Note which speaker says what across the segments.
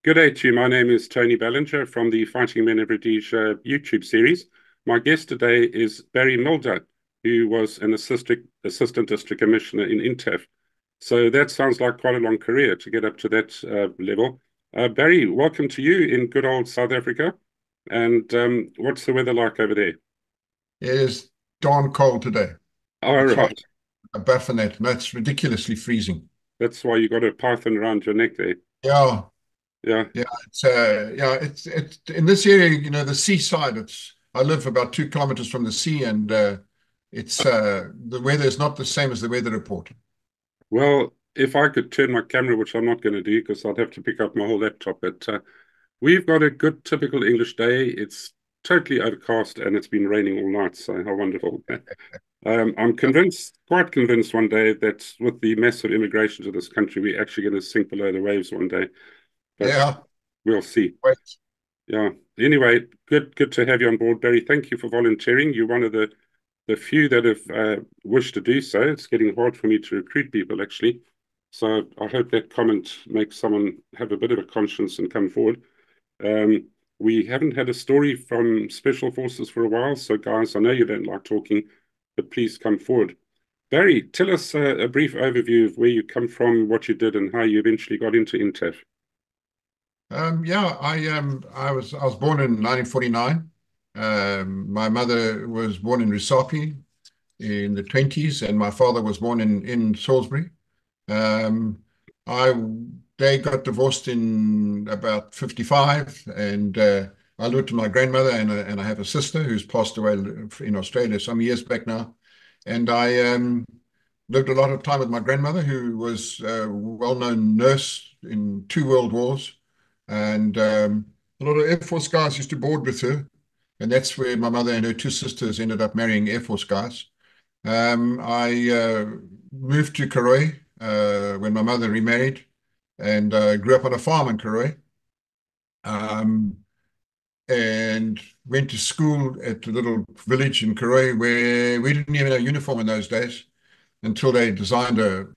Speaker 1: Good day to you. My name is Tony Ballinger from the Fighting Men of Rhodesia YouTube series. My guest today is Barry Mulder, who was an assistant district commissioner in INTAF. So that sounds like quite a long career to get up to that level. Barry, welcome to you in good old South Africa. And what's the weather like over there?
Speaker 2: It is darn cold today.
Speaker 1: All
Speaker 2: It's hot.
Speaker 1: right.
Speaker 2: A bassinet. No, it's ridiculously freezing.
Speaker 1: That's why you got a python around your neck there.
Speaker 2: Yeah,
Speaker 1: Yeah.
Speaker 2: it's in this area, the seaside. I live about 2 kilometers from the sea, and it's the weather is not the same as the weather report.
Speaker 1: Well, if I could turn my camera, which I'm not going to do because I'd have to pick up my whole laptop, but we've got a good typical English day. It's totally overcast and it's been raining all night. So how wonderful. I'm convinced, quite convinced one day that with the massive immigration to this country, we're actually going to sink below the waves one day. But
Speaker 2: Yeah,
Speaker 1: we'll see.
Speaker 2: wait.
Speaker 1: Yeah. Anyway, good to have you on board, Barry. Thank you for volunteering. You're one of the few that have wished to do so. It's getting hard for me to recruit people, actually. So I hope that comment makes someone have a bit of a conscience and come forward. Um, we haven't had a story from Special Forces for a while, so guys, I know you don't like talking, but please come forward. Barry, tell us a brief overview of where you come from, what you did, and how you eventually got into INTAF.
Speaker 2: Yeah, I was born in 1949. My mother was born in Rusape in the 20s, and my father was born in Salisbury. Um, I They got divorced in about 55, and I lived with my grandmother, and I have a sister who's passed away in Australia some years back now. And I lived a lot of time with my grandmother, who was a well-known nurse in 2 world wars, and a lot of Air Force guys used to board with her, and that's where my mother and her two sisters ended up marrying Air Force guys. I moved to Karoi when my mother remarried, and grew up on a farm in Karoi, um, and went to school at a little village in Karoi where we didn't even have a uniform in those days until they designed a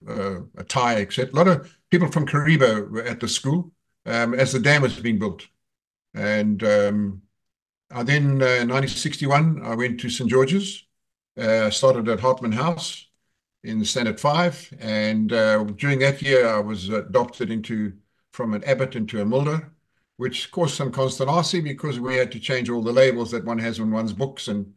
Speaker 2: tie, etc. A lot of people from Kariba were at the school as the dam was being built. And in 1961, I went to St. George's, started at Hartman House in the Standard 5. And during that year, I was adopted from an Abbott into a Mulder, which caused some consternation because we had to change all the labels that one has on one's books and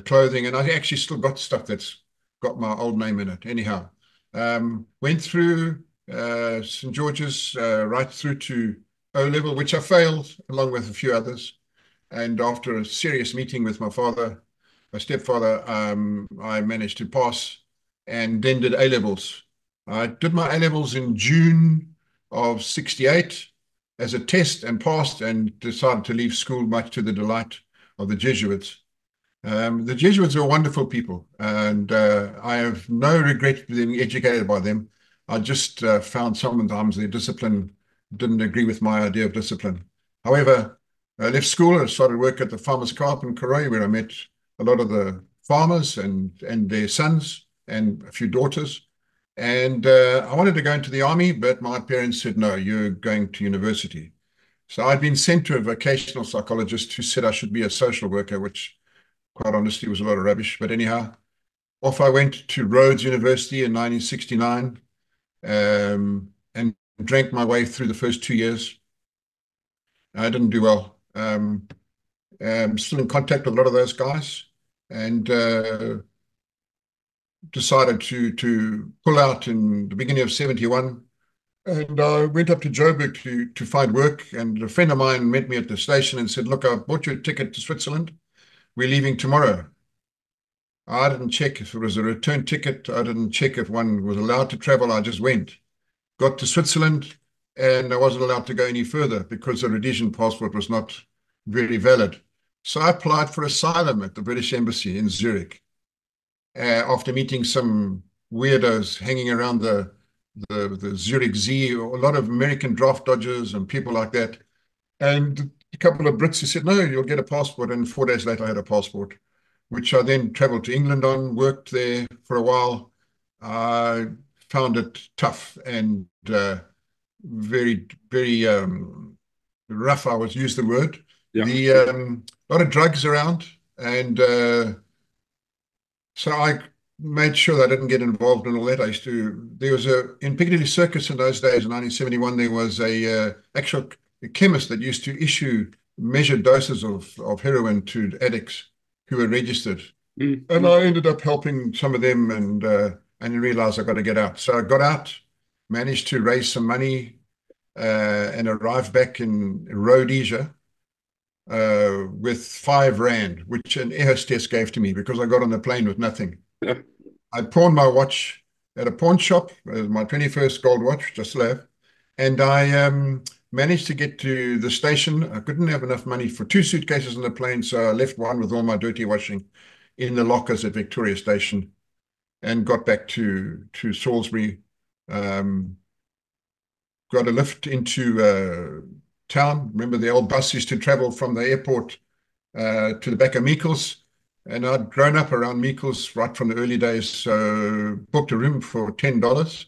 Speaker 2: clothing. And I actually still got stuff that's got my old name in it. Anyhow, went through St. George's right through to O level, which I failed along with a few others. And after a serious meeting with my stepfather, I managed to pass and then did A levels. I did my A levels in June of 68 as a test and passed, and decided to leave school, much to the delight of the Jesuits. The Jesuits were wonderful people, and I have no regret being educated by them. I just found sometimes their discipline didn't agree with my idea of discipline. However, I left school and started work at the Farmers Co-op in Karoi, where I met a lot of the farmers and their sons and a few daughters. And I wanted to go into the army, but my parents said, no, you're going to university. So I'd been sent to a vocational psychologist who said I should be a social worker, which quite honestly was a lot of rubbish. But anyhow, off I went to Rhodes University in 1969, and drank my way through the first 2 years. I didn't do well. I'm still in contact with a lot of those guys, and decided to pull out in the beginning of 71. And I went up to Joburg to find work. And a friend of mine met me at the station and said, look, I bought you a ticket to Switzerland. We're leaving tomorrow. I didn't check if it was a return ticket. I didn't check if one was allowed to travel. I just went. Got to Switzerland, and I wasn't allowed to go any further because the Rhodesian passport was not very valid. So I applied for asylum at the British Embassy in Zurich, after meeting some weirdos hanging around the Zurich Zoo, a lot of American draft dodgers and people like that. And a couple of Brits who said, no, you'll get a passport. And 4 days later, I had a passport, which I then traveled to England on, worked there for a while. I found it tough, and very, very rough, I would use the word.
Speaker 1: Yeah.
Speaker 2: A lot of drugs around, and so I made sure that I didn't get involved in all that. There was in Piccadilly Circus in those days, in 1971, there was a actual chemist that used to issue measured doses of heroin to addicts who were registered. And
Speaker 1: Mm-hmm.
Speaker 2: I ended up helping some of them and realized I got to get out. So I got out, managed to raise some money, and arrived back in Rhodesia with 5 rand, which an air hostess gave to me because I got on the plane with nothing.
Speaker 1: Yeah.
Speaker 2: I pawned my watch at a pawn shop, my 21st gold watch, just left, and I managed to get to the station. I couldn't have enough money for 2 suitcases on the plane, so I left one with all my dirty washing in the lockers at Victoria Station and got back to Salisbury. Um, got a lift into town. Remember, the old bus used to travel from the airport to the back of Meikles. And I'd grown up around Meikles right from the early days. So booked a room for $10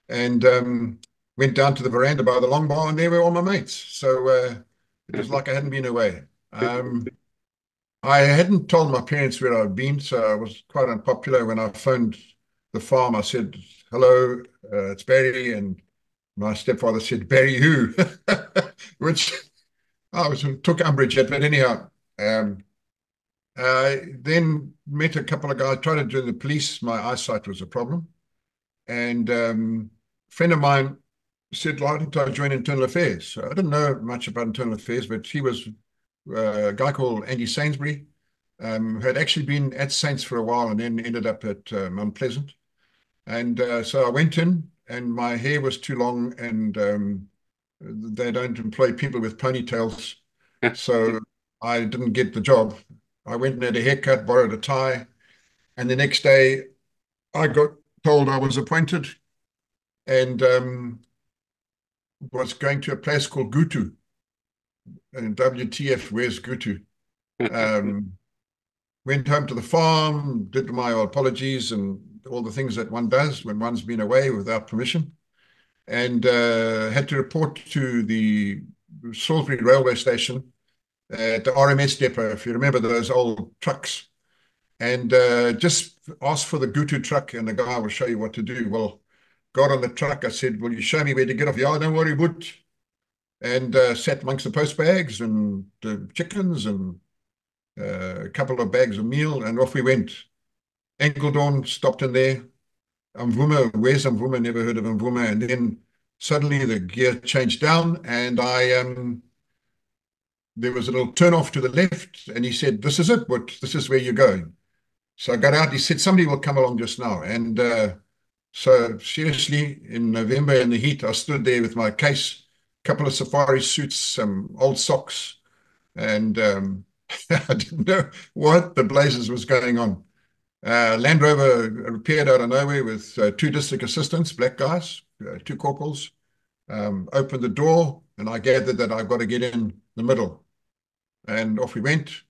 Speaker 2: and went down to the veranda by the long bar, and there were all my mates. So it was like I hadn't been away. I hadn't told my parents where I'd been, so I was quite unpopular. When I phoned the farm, I said, "Hello, it's Barry." And my stepfather said, "Barry who?" Which I took umbrage at. But anyhow, I then met a couple of guys, tried to join the police. My eyesight was a problem. And a friend of mine said, "Why didn't I join internal affairs?" So I didn't know much about internal affairs, but he was a guy called Andy Sainsbury, who had actually been at Saints for a while and then ended up at Mount Pleasant. And so I went in, and my hair was too long, and they don't employ people with ponytails. So I didn't get the job. I went and had a haircut, borrowed a tie, and the next day I got told I was appointed and was going to a place called Gutu. And WTF, where's Gutu? Um, Went home to the farm, did my apologies and all the things that one does when one's been away without permission, and had to report to the Salisbury railway station at the RMS depot, if you remember those old trucks, and just ask for the Gutu truck, and the guy will show you what to do. Well, got on the truck. I said, "Will you show me where to get off?" "Yeah, don't worry, Wood." And sat amongst the post bags and the chickens and a couple of bags of meal, and off we went. Enkeldoorn stopped in there. Mvuma, where's Mvuma? Never heard of Mvuma. And then suddenly the gear changed down, and there was a little turn off to the left, and he said, "This is it, but this is where you're going." So I got out. He said, "Somebody will come along just now." And so seriously, in November in the heat, I stood there with my case, a couple of safari suits, some old socks, and I didn't know what the blazes was going on. Land Rover appeared out of nowhere with 2 district assistants, black guys, 2 corporals, opened the door, and I gathered that I've got to get in the middle. And off we went,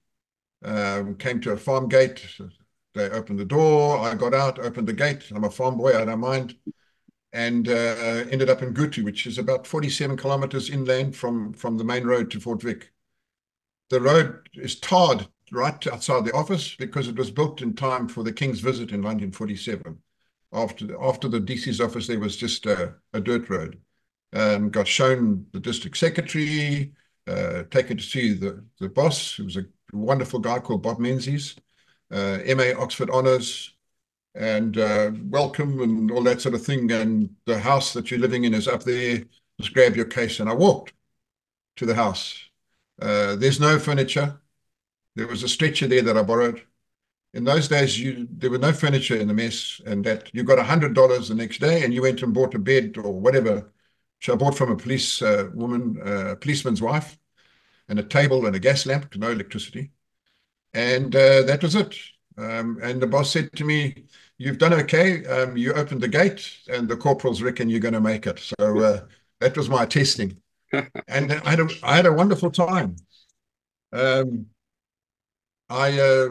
Speaker 2: came to a farm gate. They opened the door. I got out, opened the gate. I'm a farm boy, I don't mind. And ended up in Gutu, which is about 47 kilometers inland from the main road to Fort Vic. The road is tarred right outside the office because it was built in time for the King's visit in 1947. After the DC's office, there was just a dirt road. Got shown the district secretary, taken to see the boss, who was a wonderful guy called Bob Menzies, MA Oxford Honours, and welcome and all that sort of thing. And the house that you're living in is up there. Just grab your case. And I walked to the house. There's no furniture. There was a stretcher there that I borrowed. In those days, there were no furniture in the mess, and that you got $100 the next day, and you went and bought a bed or whatever. So I bought from a policeman's wife, and a table and a gas lamp, no electricity. And that was it. And the boss said to me, "You've done okay. You opened the gate, and the corporals reckon you're going to make it." So that was my testing. And I had a wonderful time. Um, I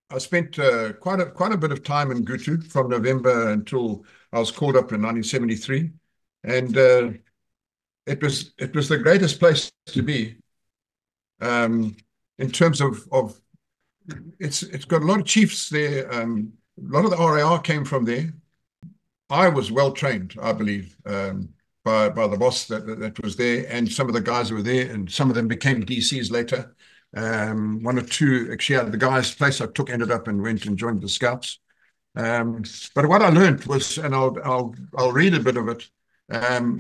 Speaker 2: I spent quite a bit of time in Gutu from November until I was called up in 1973. And it was the greatest place to be, in terms of it's got a lot of chiefs there. A lot of the RAR came from there. I was well trained, I believe, by the boss that was there, and some of the guys who were there, and some of them became DCs later. One or two, actually, the guy's place I took ended up and went and joined the Scouts. But what I learned was, and I'll read a bit of it.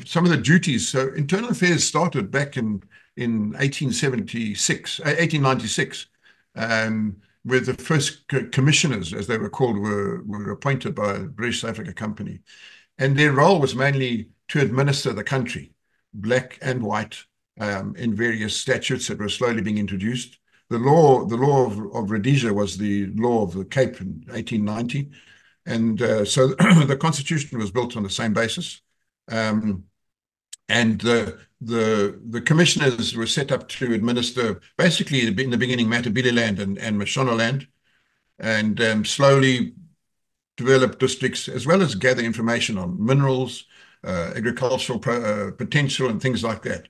Speaker 2: Some of the duties. So internal affairs started back in 1896, where the first commissioners, as they were called, were appointed by the British South Africa Company, and their role was mainly to administer the country, black and white, in various statutes that were slowly being introduced. The law of Rhodesia was the law of the Cape in 1890, and so the Constitution was built on the same basis. And the commissioners were set up to administer, basically in the beginning, Matabeleland and Mashonaland, and slowly develop districts, as well as gather information on minerals, agricultural potential, and things like that.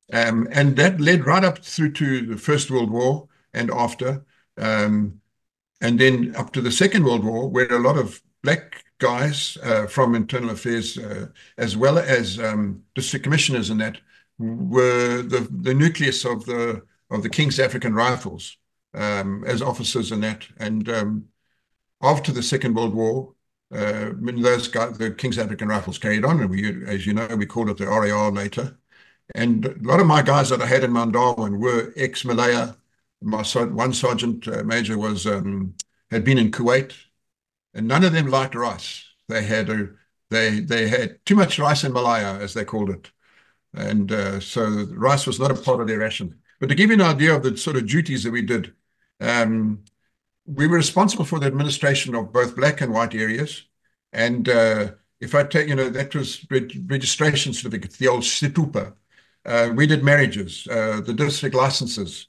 Speaker 2: And that led right up through to the First World War and after, and then up to the Second World War, where a lot of black guys from internal affairs, as well as district commissioners and that, were the nucleus of the King's African Rifles, as officers and that. And after the Second World War, those guys, the King's African Rifles carried on, and we, as you know, we called it the RAR later. And a lot of my guys that I had in Mount Darwin were ex-Malaya. My one sergeant major was had been in Kuwait, and none of them liked rice. They had too much rice in Malaya, as they called it, and so rice was not a part of their ration. But to give you an idea of the sort of duties that we did, we were responsible for the administration of both black and white areas. And if I take, that was registration certificates, the old Situpa. We did marriages, the district licenses,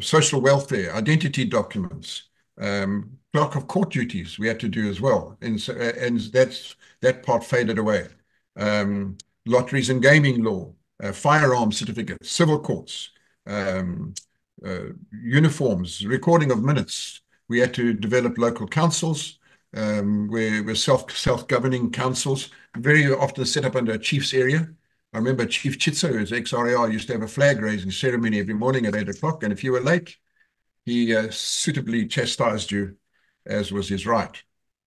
Speaker 2: social welfare, identity documents, clerk of court duties we had to do as well. And that part faded away. Lotteries and gaming law, firearms certificates, civil courts, uniforms, recording of minutes. We had to develop local councils, we're self-governing councils, very often set up under a chief's area. I remember Chief Chitso, who's ex-RAR, used to have a flag raising ceremony every morning at 8 o'clock, and if you were late, he suitably chastised you, as was his right.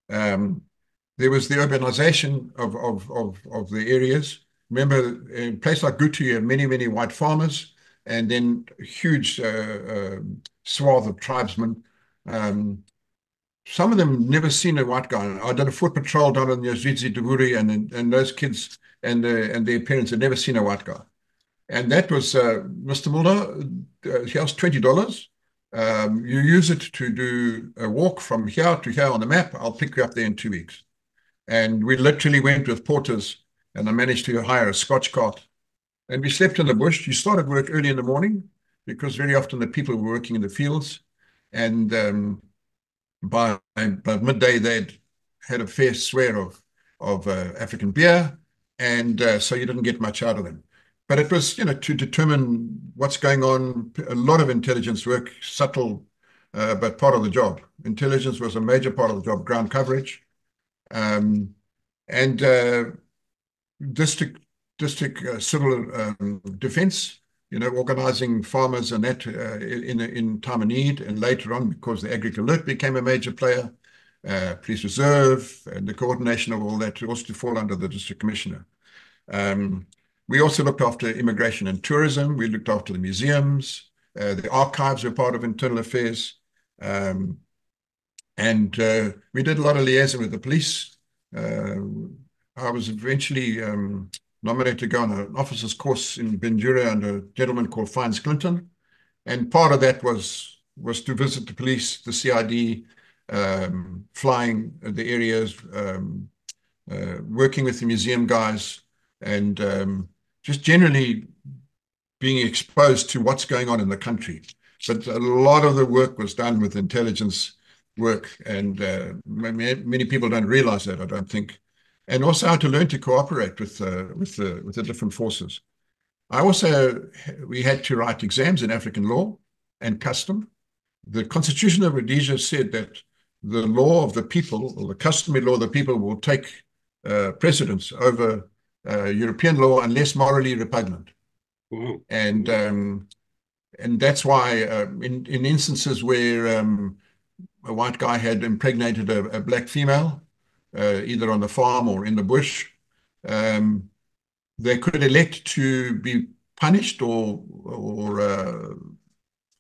Speaker 2: There was the urbanization of the areas. Remember, in a place like Gutu, you have many, many white farmers, and then a huge swath of tribesmen. Some of them never seen a white guy. I did a foot patrol down in Yazidzi Duvuri, and those kids and their parents had never seen a white guy. And that was, Mr. Mulder, here's $20. You use it to do a walk from here to here on the map. I'll pick you up there in 2 weeks. And we literally went with porters, and I managed to hire a Scotch cart. And we slept in the bush. You started work early in the morning, because very often the people were working in the fields. And by midday, they'd had a fair swear of African beer. And so you didn't get much out of them. But it was, to determine what's going on, a lot of intelligence work, subtle, but part of the job. Intelligence was a major part of the job, ground coverage. And district civil defense, organizing farmers and that in time of need, and later on, because the Agric Alert became a major player, police reserve, and the coordination of all that also to fall under the district commissioner. We also looked after immigration and tourism. We looked after the museums. The archives were part of internal affairs. And we did a lot of liaison with the police. I was eventually nominated to go on an officer's course in Bindura under a gentleman called Fines Clinton. And part of that was to visit the police, the CID, flying the areas, working with the museum guys, and just generally being exposed to what's going on in the country. But a lot of the work was done with intelligence work, and many people don't realize that, I don't think. and also how to learn to cooperate with the different forces. We had to write exams in African law and custom. The Constitution of Rhodesia said that the law of the people, or the customary law of the people, will take precedence over European law unless morally repugnant.
Speaker 1: Wow.
Speaker 2: And that's why in instances where a white guy had impregnated a black female, either on the farm or in the bush, they could elect to be punished or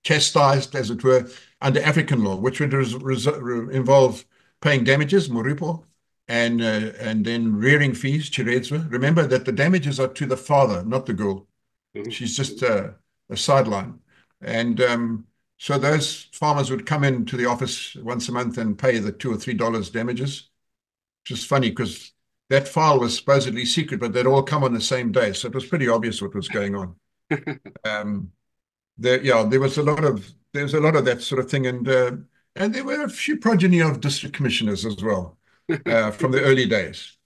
Speaker 2: chastised, as it were, under African law, which would involve paying damages, moripo, and then rearing fees, chiredzwa. Remember that the damages are to the father, not the girl. She's just a sideline. And so those farmers would come into the office once a month and pay the $2 or $3 damages, which is funny because that file was supposedly secret, but they'd all come on the same day. So it was pretty obvious what was going on. There was a lot of that sort of thing, and there were a few progeny of district commissioners as well from the early days.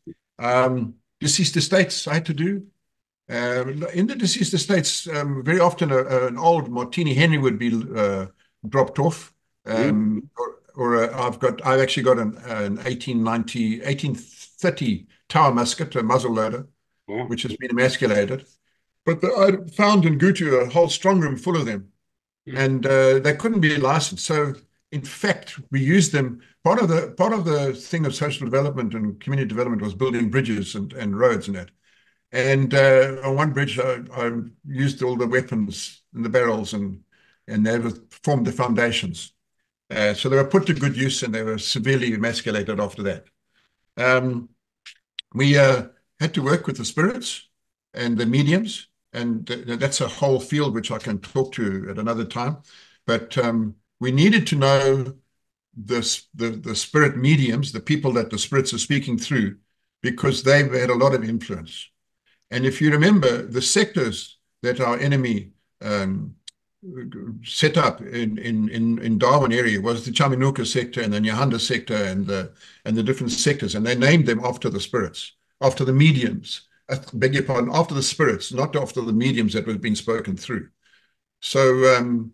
Speaker 2: Deceased estates I had to do. In the deceased estates, very often an old Martini Henry would be dropped off, I've actually got an 1830 Tower musket, a muzzle loader, which has been emasculated. But I found in Gutu a whole strong room full of them, and they couldn't be licensed. So, in fact, we used them. Part of the thing of social development and community development was building bridges and roads and that. And on one bridge, I used all the weapons in the barrels, and they formed the foundations. So they were put to good use, and they were severely emasculated after that. We had to work with the spirits and the mediums, and that's a whole field which I can talk to at another time. But we needed to know the spirit mediums, the people that the spirits are speaking through, because they had a lot of influence. And if you remember, the sectors that our enemy set up in Darwin area was the Chaminuka sector and the Nyahanda sector and the different sectors, and they named them after the spirits, after the mediums. Beg your pardon, after the spirits, not after the mediums that were being spoken through. So,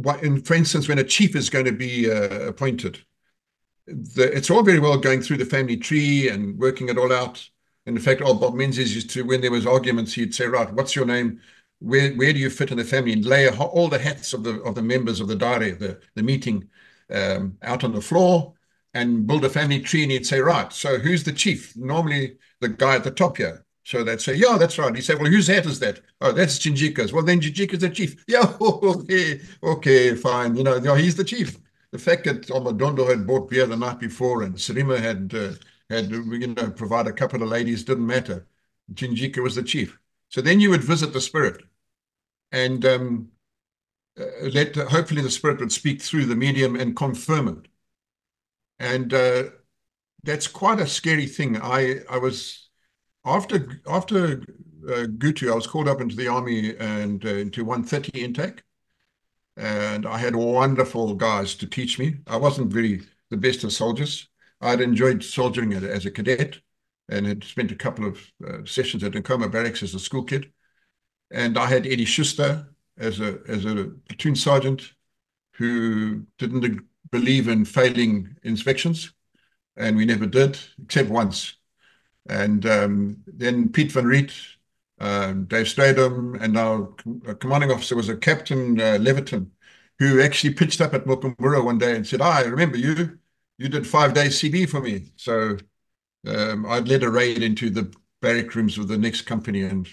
Speaker 2: for instance, when a chief is going to be appointed, it's all very well going through the family tree and working it all out. And in fact, old Bob Menzies used to, when there was arguments, he'd say, right, what's your name? Where do you fit in the family? And lay all the hats of the members of the diary, the meeting, out on the floor and build a family tree. And he'd say, right, so who's the chief? Normally the guy at the top here. So they'd say, yeah, that's right. He'd say, well, whose hat is that? Oh, that's Jinjika's. Well, then Jinjika's the chief. Yeah, okay, fine. He's the chief. The fact that Omadondo had bought beer the night before and Serima had provide a couple of ladies didn't matter. Jinjika was the chief. So then you would visit the spirit, and hopefully the spirit would speak through the medium and confirm it. And that's quite a scary thing. I was after Gutu, I was called up into the army and into 130 intake, and I had wonderful guys to teach me. I wasn't really the best of soldiers. I'd enjoyed soldiering as a cadet and had spent a couple of sessions at Nkoma Barracks as a school kid. And I had Eddie Schuster as a platoon sergeant who didn't believe in failing inspections, and we never did, except once. And then Pete Van Riet, Dave Stradom, and our commanding officer was a Captain Leviton, who actually pitched up at Mukumbura one day and said, I remember you. You did 5 days CB for me. So I'd led a raid into the barrack rooms of the next company, and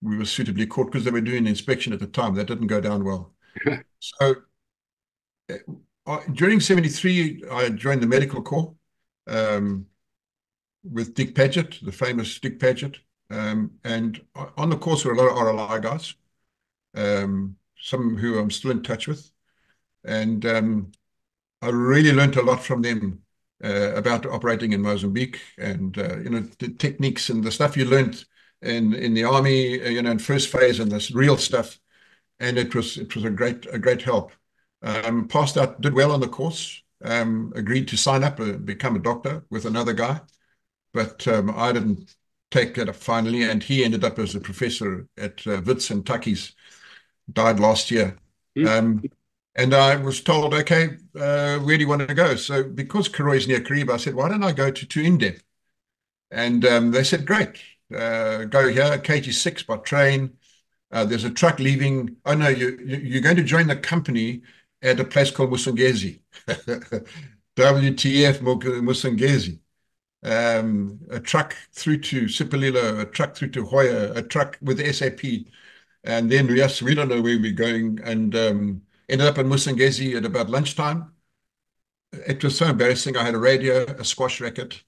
Speaker 2: we were suitably caught because they were doing an inspection at the time. That didn't go down well. So during 73, I joined the medical corps with Dick Paget, the famous Dick Paget. And on the course were a lot of RLI guys, some who I'm still in touch with. And I really learned a lot from them about operating in Mozambique and the techniques and the stuff you learned in the army, in first phase, and this real stuff. And it was a great help. Passed out, did well on the course. Agreed to sign up, become a doctor with another guy. but I didn't take it up finally, and he ended up as a professor at Wits and Tukkies, died last year.
Speaker 1: Mm.
Speaker 2: And I was told, okay, where do you want to go? So because Karoo is near Kariba, I said, why don't I go to INTAF? And they said, great, go here, KG6 by train. There's a truck leaving. Oh, no, you're going to join the company at a place called Musongezi. WTF Musongezi. A truck through to Sipililo, a truck through to Hoya, a truck with SAP. And then, yes, we don't know where we're going. And ended up in Musongezi at about lunchtime. It was so embarrassing. I had a radio, a squash racket,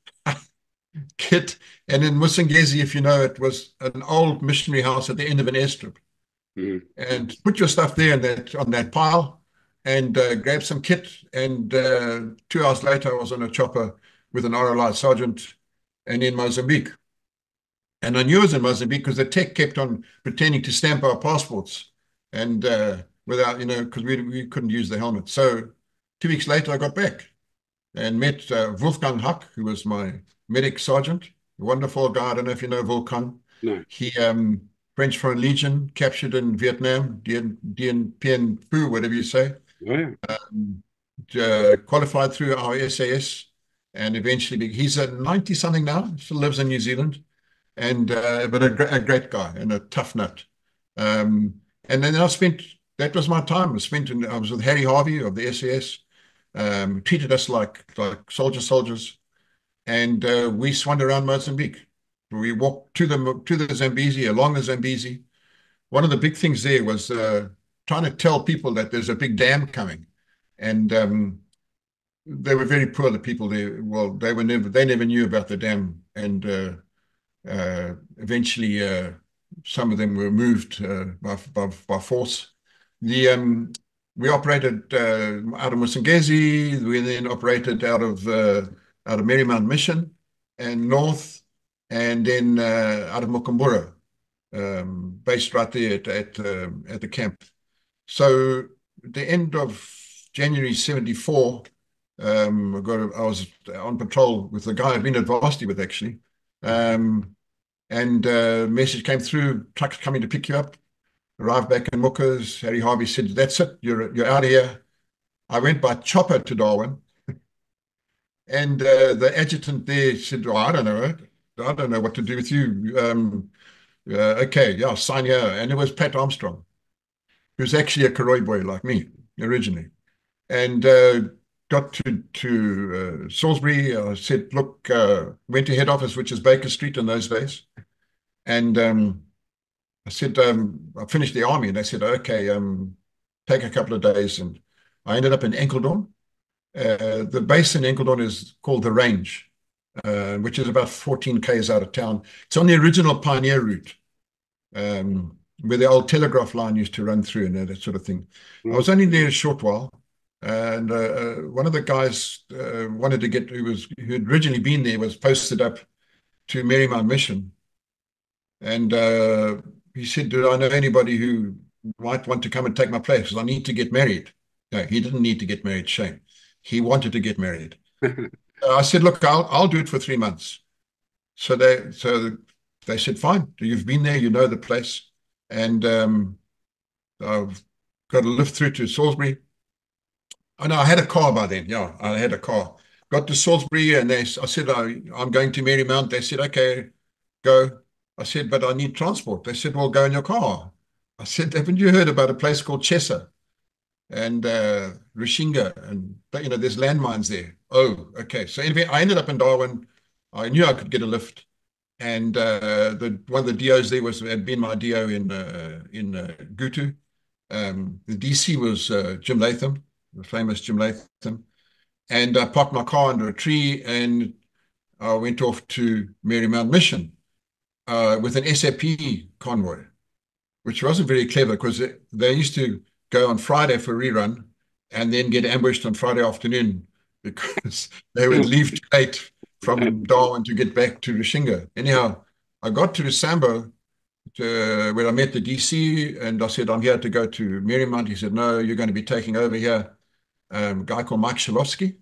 Speaker 2: kit. And in Musongezi, if you know, it was an old missionary house at the end of an airstrip.
Speaker 1: Mm.
Speaker 2: And put your stuff there on that pile and grab some kit. And 2 hours later, I was on a chopper with an RLI sergeant and in Mozambique. And I knew I was in Mozambique because the tech kept on pretending to stamp our passports and without, because we couldn't use the helmet. So 2 weeks later, I got back and met Wolfgang Huck, who was my medic sergeant, a wonderful guy. I don't know if you know Wolfgang.
Speaker 1: No.
Speaker 2: He French Foreign Legion, captured in Vietnam, Dien Bien Phu, whatever you say.
Speaker 1: Oh, yeah.
Speaker 2: Qualified through our SAS, and eventually he's a 90-something now, still lives in New Zealand, and but a great guy and a tough nut. And then that was my time. I was with Harry Harvey of the SAS, treated us like soldiers, and we swanned around Mozambique. We walked to the Zambezi, along the Zambezi. One of the big things there was trying to tell people that there's a big dam coming, and they were very poor. The people there, well, they never knew about the dam, and eventually some of them were moved by force. We operated out of Musongezi. We then operated out of Marymount Mission and north, and then out of Mukumbura, based right there at the camp. So at the end of January 74, I was on patrol with the guy I'd been at varsity with, actually. And message came through, trucks coming to pick you up. Arrived back in Muckers. Harry Harvey said, that's it, you're out of here. I went by chopper to Darwin. And the adjutant there said, oh, I don't know what to do with you. Okay, yeah, sign here. And it was Pat Armstrong, who's actually a Karoo boy like me originally. And got to Salisbury. I said, look, went to head office, which is Baker Street in those days. And I said, I finished the army. And they said, okay, take a couple of days. And I ended up in Enkeldorn. The base in Enkeldorn is called the Range, which is about 14 k's out of town. It's on the original pioneer route, where the old telegraph line used to run through and that sort of thing. I was only there a short while, and one of the guys wanted to get, who had originally been there, was posted up to Marymount Mission, and he said, do I know anybody who might want to come and take my place? Because I need to get married. No, he didn't need to get married, shame. He wanted to get married. I said, look, I'll do it for 3 months. So they said, fine, you've been there, you know the place. And I've got a lift through to Salisbury. Oh, no, I had a car by then. Yeah, I had a car. Got to Salisbury, and I said, I'm going to Marymount. They said, okay, go. I said, but I need transport. They said, well, go in your car. I said, haven't you heard about a place called Chesa and Rishinga? And, there's landmines there. Oh, okay. So anyway, I ended up in Darwin. I knew I could get a lift. And one of the DOs there had been my DO in Gutu. The DC was Jim Latham, the famous Jim Latham. And I parked my car under a tree, and I went off to Marymount Mission with an SAP convoy, which wasn't very clever because they used to go on Friday for a rerun and then get ambushed on Friday afternoon because they would leave too late from Darwin to get back to Rishinga. Anyhow, I got to Sambo where I met the DC, and I said, I'm here to go to Marymount. He said, no, you're going to be taking over here. A guy called Mike Shalowski,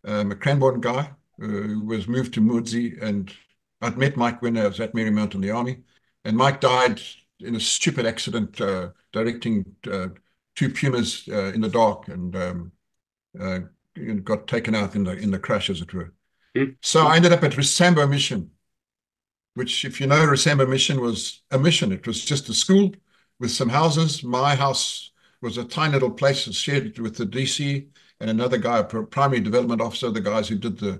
Speaker 2: a Cranbourne guy. who was moved to Mulder, and I'd met Mike when I was at Marymount in the army, and Mike died in a stupid accident directing two Pumas in the dark, and uh, got taken out in the crash, as it were. So I ended up at Rosambo Mission, which, if you know, Rosambo Mission was a mission. It was just a school with some houses. My house was a tiny little place shared with the DC and another guy, a primary development officer, the guys who did the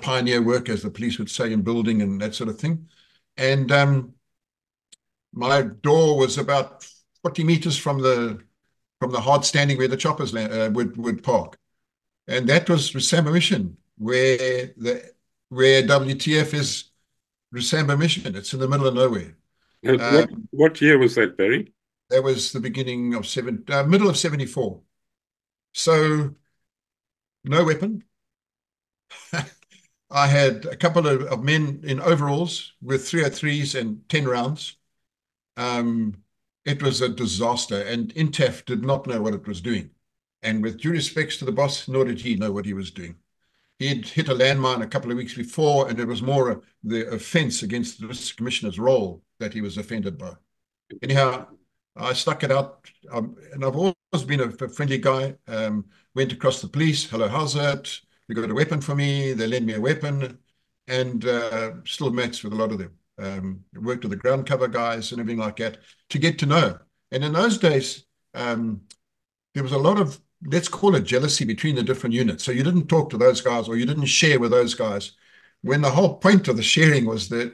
Speaker 2: pioneer work, as the police would say, in building and that sort of thing. And my door was about 40 meters from the hard standing where the choppers would park. And that was Rosambo Mission, where WTF is Rosambo Mission. It's in the middle of nowhere.
Speaker 1: What year was that, Barry?
Speaker 2: That was the beginning of middle of 74. So no weapon. I had a couple of men in overalls with 303s and 10 rounds. It was a disaster, and INTAF did not know what it was doing. And with due respects to the boss, nor did he know what he was doing. He had hit a landmine a couple of weeks before, and it was more the offense against the district commissioner's role that he was offended by. Anyhow, I stuck it out, and I've always been a friendly guy. Went across the police. Hello, how's that? They got a weapon for me. They lent me a weapon, and still mates with a lot of them. Worked with the ground cover guys and everything like that to get to know. And in those days, there was a lot of, let's call it, jealousy between the different units. So you didn't talk to those guys, or you didn't share with those guys, when the whole point of the sharing was to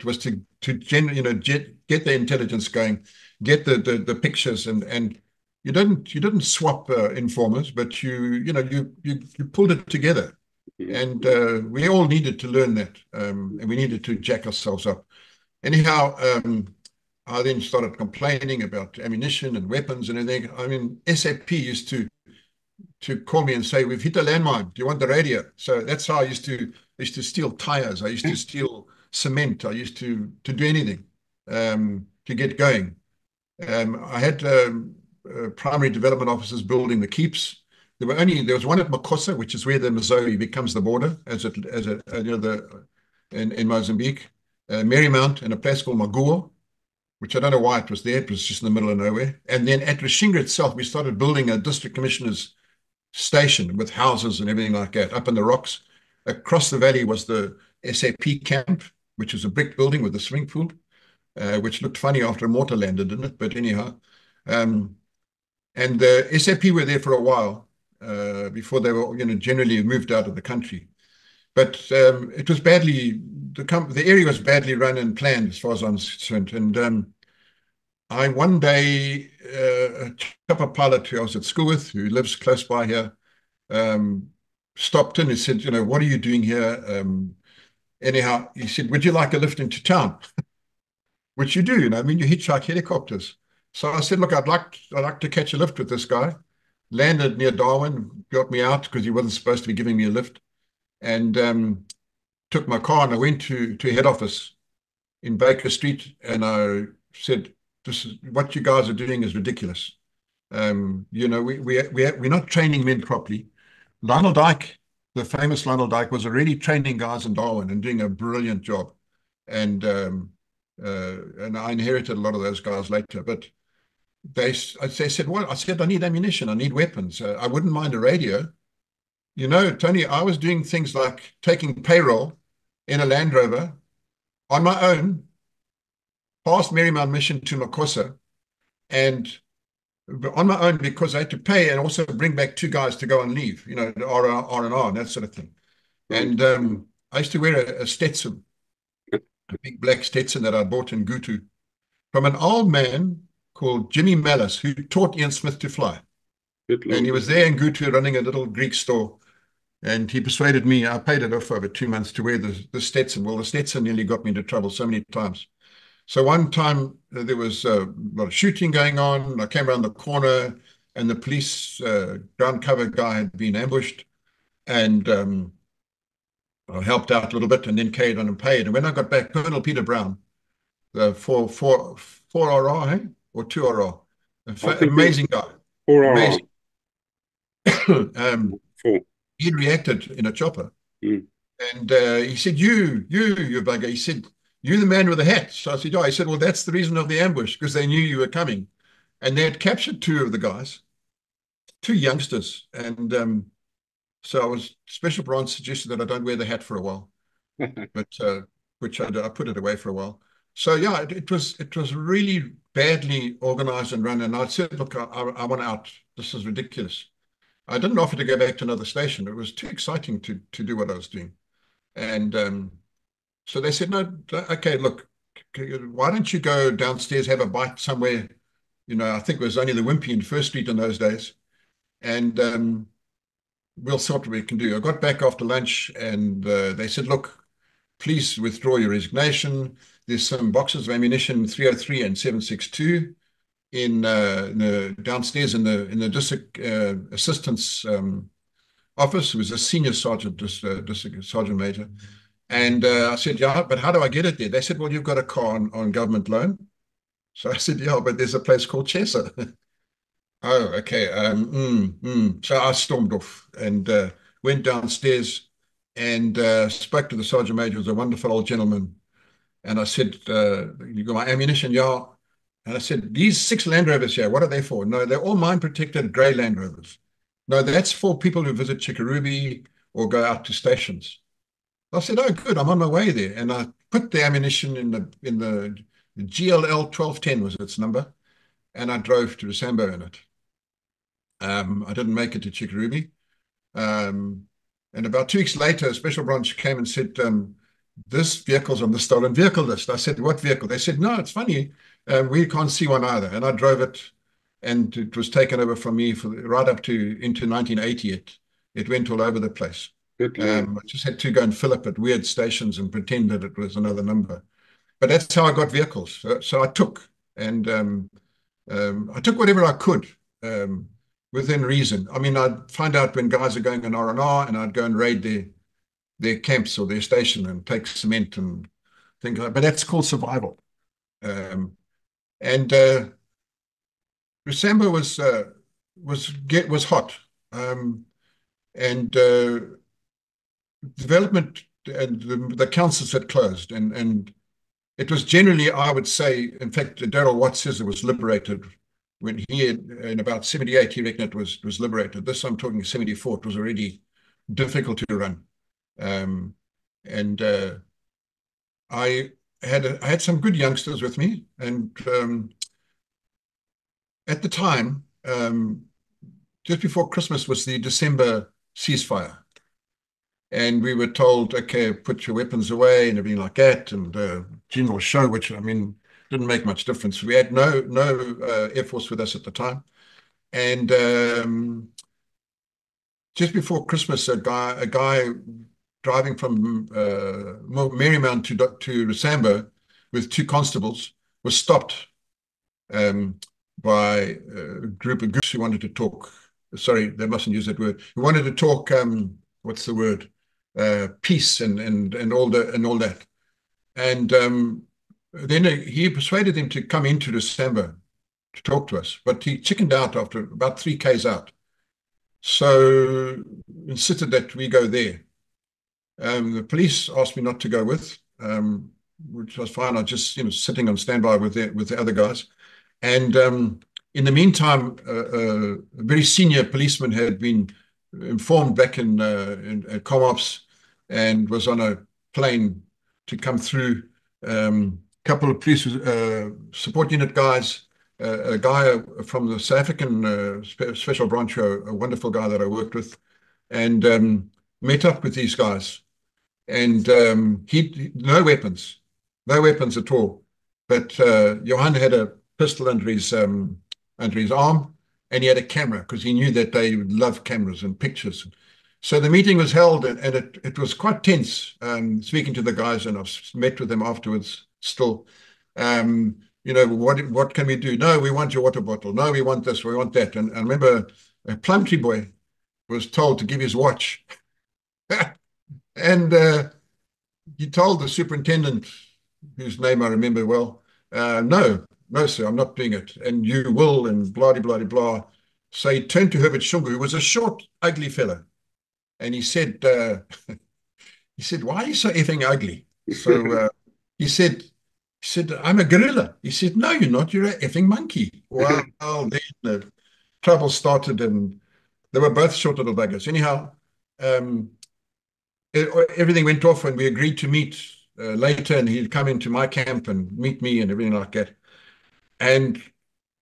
Speaker 2: get the intelligence going, get the pictures, and you didn't swap informers, but you pulled it together. And we all needed to learn that, and we needed to jack ourselves up. Anyhow, I then started complaining about ammunition and weapons and everything. I mean, SAP used to call me and say, "We've hit a landmine. Do you want the radio?" So that's how I used to steal tires. I used to steal cement. I used to do anything to get going. I had primary development officers building the keeps. There was one at Makossa, which is where the Missouri becomes the border, in Mozambique. Marymount, and a place called Magoa, which I don't know why it was there. It was just in the middle of nowhere. And then at Rishinga itself, we started building a district commissioner's station with houses and everything like that up in the rocks. Across the valley was the SAP camp, which was a brick building with a swimming pool, which looked funny after a mortar landed, didn't it? But anyhow, and the SAP were there for a while before they were, generally moved out of the country. But it was the area was badly run and planned, as far as I'm concerned. And one day, a chopper pilot who I was at school with, who lives close by here, stopped in and said, "What are you doing here?" Anyhow, he said, "Would you like a lift into town?" Which you do, I mean, you hitchhike helicopters. So I said, "Look, I'd like to catch a lift with this guy." Landed near Darwin, got me out because he wasn't supposed to be giving me a lift, and took my car, and I went to head office in Baker Street, and I said, "This is what you guys are doing is ridiculous. We're not training men properly." Lionel Dyke, the famous Lionel Dyke, was already training guys in Darwin and doing a brilliant job, and I inherited a lot of those guys later. But they said, "What?" I said, "I need ammunition. I need weapons. I wouldn't mind a radio." Tony, I was doing things like taking payroll in a Land Rover on my own, past Marymount Mission to Makossa, and on my own, because I had to pay and also bring back two guys to go on leave, the R&R and that sort of thing. And I used to wear a Stetson, a big black Stetson that I bought in Gutu from an old man called Jimmy Mallis, who taught Ian Smith to fly. And he was there in Gutu running a little Greek store. And he persuaded me, I paid it off over 2 months, to wear the Stetson. Well, the Stetson nearly got me into trouble so many times. So one time there was a lot of shooting going on. I came around the corner, and the police ground cover guy had been ambushed. And I helped out a little bit and then carried on and paid. And when I got back, Colonel Peter Brown, the 4RR, hey? Or 2RR. Amazing guy.
Speaker 1: 4RR.
Speaker 2: Amazing. He'd reacted in a chopper. And he said, you bugger. He said, you the man with the hat. So I said, oh. He said, well, that's the reason of the ambush, because they knew you were coming. And they had captured two of the guys, two youngsters. And so I was, Special Branch suggested that I don't wear the hat for a while, but which I put it away for a while. So yeah, it was really badly organized and run. And I said, look, I want out. This is ridiculous. I didn't offer to go back to another station. It was too exciting to do what I was doing. And so they said, no, okay, look, why don't you go downstairs, have a bite somewhere? I think it was only the Wimpy in First Street in those days. And we'll see what we can do. I got back after lunch and they said, look, please withdraw your resignation. There's some boxes of ammunition, 303 and 762, downstairs in the district assistant's office. It was a senior sergeant, district sergeant major. And I said, yeah, but how do I get it there? They said, well, you've got a car on government loan. So I said, yeah, but there's a place called Chesa. Oh, okay. So I stormed off and went downstairs and spoke to the sergeant major, who was a wonderful old gentleman. And I said, you got my ammunition? Yeah. And I said, these 6 Land Rovers here, what are they for? No, they're all mine protected grey Land Rovers. No, that's for people who visit Chickaruby or go out to stations. I said, oh, good, I'm on my way there. And I put the ammunition in the GLL 1210 was its number. And I drove to Rosambo in it. I didn't make it to Chickaruby. And about 2 weeks later, a special branch came and said, this vehicle's on the stolen vehicle list. I said, what vehicle? They said, no, it's funny. We can't see one either. And I drove it, and it was taken over from me right up into 1980. It went all over the place. I just had to go and fill up at weird stations and pretend that it was another number. But that's how I got vehicles. So I took, and I took whatever I could. Within reason. I mean, I'd find out when guys are going on R&R, and I'd go and raid their camps or their station and take cement and things like that. But that's called survival. And Rosambo was hot. And development and the councils had closed. And it was generally, I would say, in fact, Darrell Watts says it was liberated. When he had, in about 78, he reckoned it was liberated. This I'm talking 74. It was already difficult to run. I had some good youngsters with me. And at the time, just before Christmas was the December ceasefire. And we were told, okay, put your weapons away and everything like that. And general show, which, I mean, didn't make much difference. We had no Air Force with us at the time. And just before Christmas, a guy driving from Marymount to Rosambo with 2 constables was stopped by a group of goose who wanted to talk. Sorry, they mustn't use that word. Who wanted to talk, what's the word? Peace and all that. And then he persuaded him to come into December to talk to us, but he chickened out after about 3 Ks out. So insisted that we go there. The police asked me not to go with, which was fine. I was just sitting on standby with the other guys. And in the meantime, a very senior policeman had been informed back in ComOps and was on a plane to come through. Couple of police support unit guys, a guy from the South African Special Branch, a wonderful guy that I worked with, and met up with these guys. And he no weapons at all. But Johan had a pistol under his arm, and he had a camera because he knew that they would love cameras and pictures. So the meeting was held, and it was quite tense. Speaking to the guys, and I've met with them afterwards. Still, what can we do? No, we want your water bottle. No, we want this. We want that. And I remember a Plumtree boy was told to give his watch, and he told the superintendent, whose name I remember well, no, sir, I'm not doing it. And you will, and blah, blah, blah, blah. So he turned to Herbert Shungu, who was a short, ugly fellow. And he said, He said, "Why are you so effing ugly?" So he said, "I'm a gorilla." He said, "No, you're not. You're an effing monkey." Well, then the trouble started, and they were both short little buggers. Anyhow, um, everything went off, and we agreed to meet later, and he'd come into my camp and meet me and everything like that. And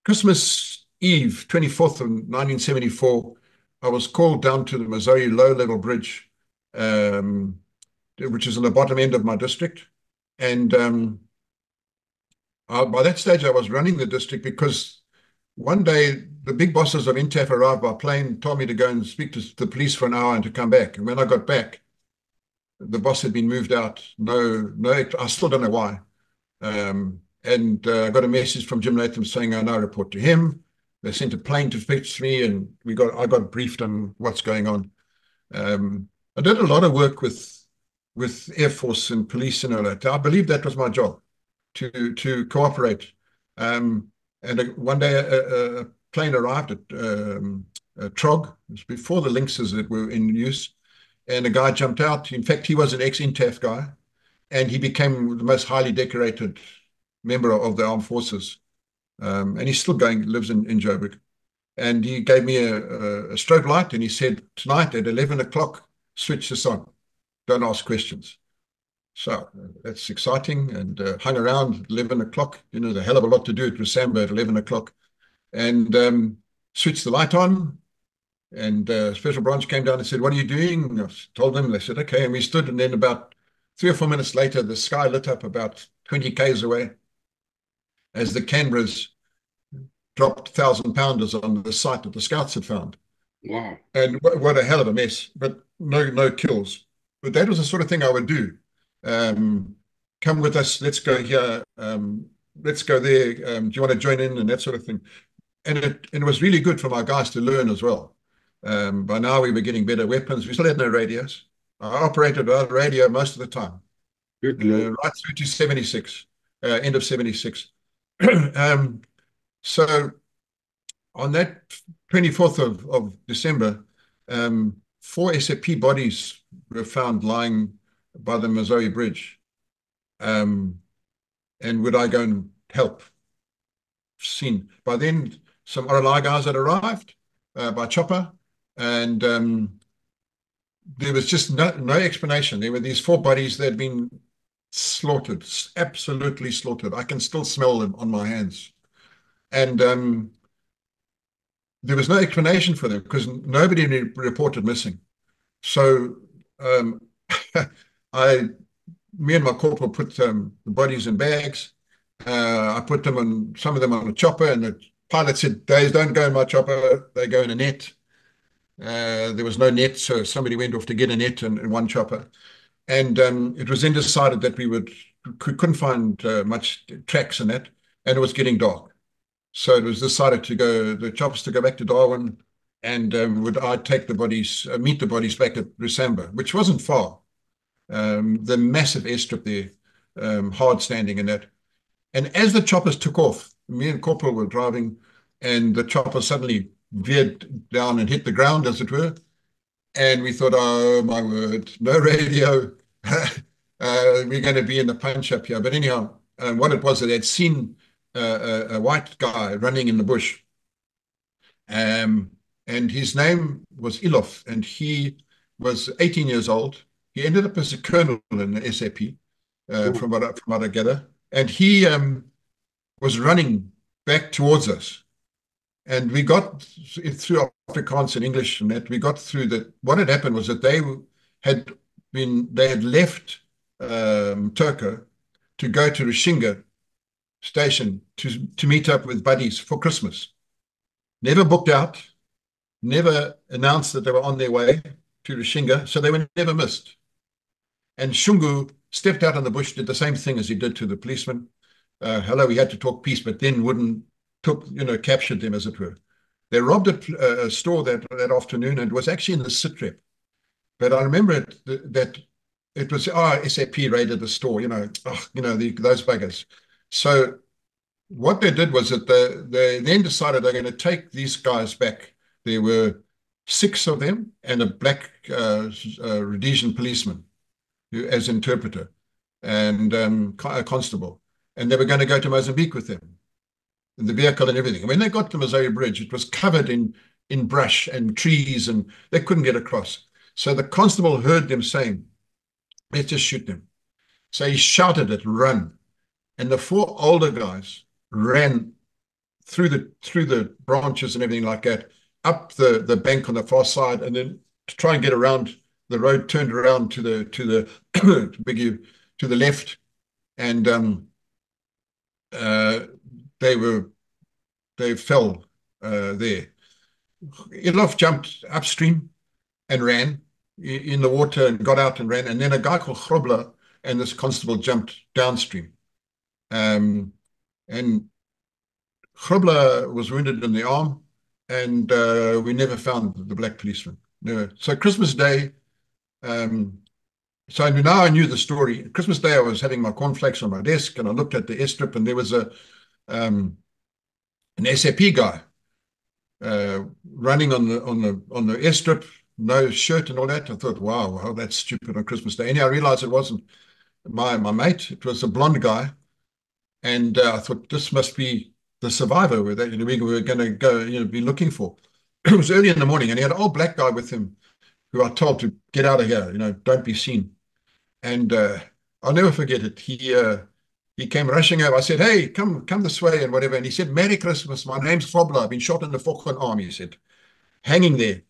Speaker 2: Christmas Eve, 24th of 1974, I was called down to the Missouri low-level bridge, um, which is in the bottom end of my district. And by that stage, I was running the district because one day the big bosses of INTAF arrived by plane, told me to go and speak to the police for an hour and to come back. And when I got back, the boss had been moved out. I still don't know why. And I got a message from Jim Latham saying I now report to him. They sent a plane to fetch me, and I got briefed on what's going on. I did a lot of work with Air Force and police and all that. I believe that was my job, to cooperate. And one day a plane arrived at Trog. It was before the Lynxes that were in use, and a guy jumped out. In fact, he was an ex-INTAF guy, and he became the most highly decorated member of the armed forces. And he's still lives in Joburg. And he gave me a strobe light, and he said, "Tonight at 11 o'clock, switch this on. Don't ask questions." So that's exciting, and hung around 11 o'clock. There's a hell of a lot to do at Rusamba at 11 o'clock. And switched the light on, and Special Branch came down and said, "What are you doing?" I told them. They said, "Okay." And we stood, and then about 3 or 4 minutes later, the sky lit up about 20 k's away as the Canberras dropped 1,000-pounders on the site that the scouts had found.
Speaker 1: Wow.
Speaker 2: And what a hell of a mess, but no kills. But that was the sort of thing I would do. Come with us, let's go here, let's go there, do you want to join in, and that sort of thing. And it was really good for my guys to learn as well. By now we were getting better weapons. We still had no radios. I operated without radio most of the time, right through to 76, end of 76. So on that 24th of December, 4 SAP bodies were found lying by the Missouri Bridge. And would I go and help? Seen. By then, some RLI guys had arrived by chopper, and there was just no explanation. There were these 4 bodies that had been slaughtered, absolutely slaughtered. I can still smell them on my hands. And there was no explanation for them because nobody reported missing. So me and my corporal put the bodies in bags. I put them on, some of them on a chopper, and the pilot said, "Days don't go in my chopper, they go in a net." There was no net, so somebody went off to get a net in one chopper. And it was then decided that we couldn't find much tracks in that, and it was getting dark. So it was decided the choppers to go back to Darwin, and would I take the bodies, meet the bodies back at Rusamba, which wasn't far. The massive airstrip there, hard standing in that. And as the choppers took off, me and Corporal were driving, and the chopper suddenly veered down and hit the ground, as it were. And we thought, oh my word, no radio. We're going to be in the punch up here. But anyhow, what it was, that they'd seen a white guy running in the bush. And his name was Ilof, and he was 18 years old. He ended up as a colonel in the SAP, from what I gather. And he was running back towards us. And we got through Afrikaans and English, and that we got through that. What had happened was that they had left Turco to go to Rushinga station to meet up with buddies for Christmas. Never booked out, never announced that they were on their way to Rushinga, so they were never missed. And Shungu stepped out in the bush, did the same thing as he did to the policeman. Hello, he had to talk peace, but then captured them, as it were. They robbed a store that afternoon, and it was actually in the sitrep. But I remember that it was SAP raided the store, those buggers. So what they did was that they then decided they're going to take these guys back. There were 6 of them and a black Rhodesian policeman. as interpreter, and a constable. And they were going to go to Mozambique with them, the vehicle and everything. And when they got to Missouri Bridge, it was covered in brush and trees, and they couldn't get across. So the constable heard them saying, let's just shoot them. So he shouted it, run. And the four older guys ran through the branches and everything like that, up the bank on the far side, and then to try and get around the road, turned around to the to the left, and they fell there. Ilof jumped upstream and ran in the water and got out and ran, and then a guy called Grobler and this constable jumped downstream. And Grobler was wounded in the arm, and we never found the black policeman. No. So Christmas Day, so now I knew the story. Christmas Day, I was having my cornflakes on my desk, and I looked at the airstrip, and there was an SAP guy running on the airstrip, no shirt and all that. I thought, wow, that's stupid on Christmas Day. Anyhow, I realized it wasn't my mate. It was a blonde guy, and I thought this must be the survivor that we were going to go, be looking for. It was early in the morning, and he had an old black guy with him, who I told to get out of here, don't be seen. And I'll never forget it. He came rushing over. I said, hey, come this way and whatever. And he said, Merry Christmas. My name's Grobler. I've been shot in the Falkland arm, he said, hanging there.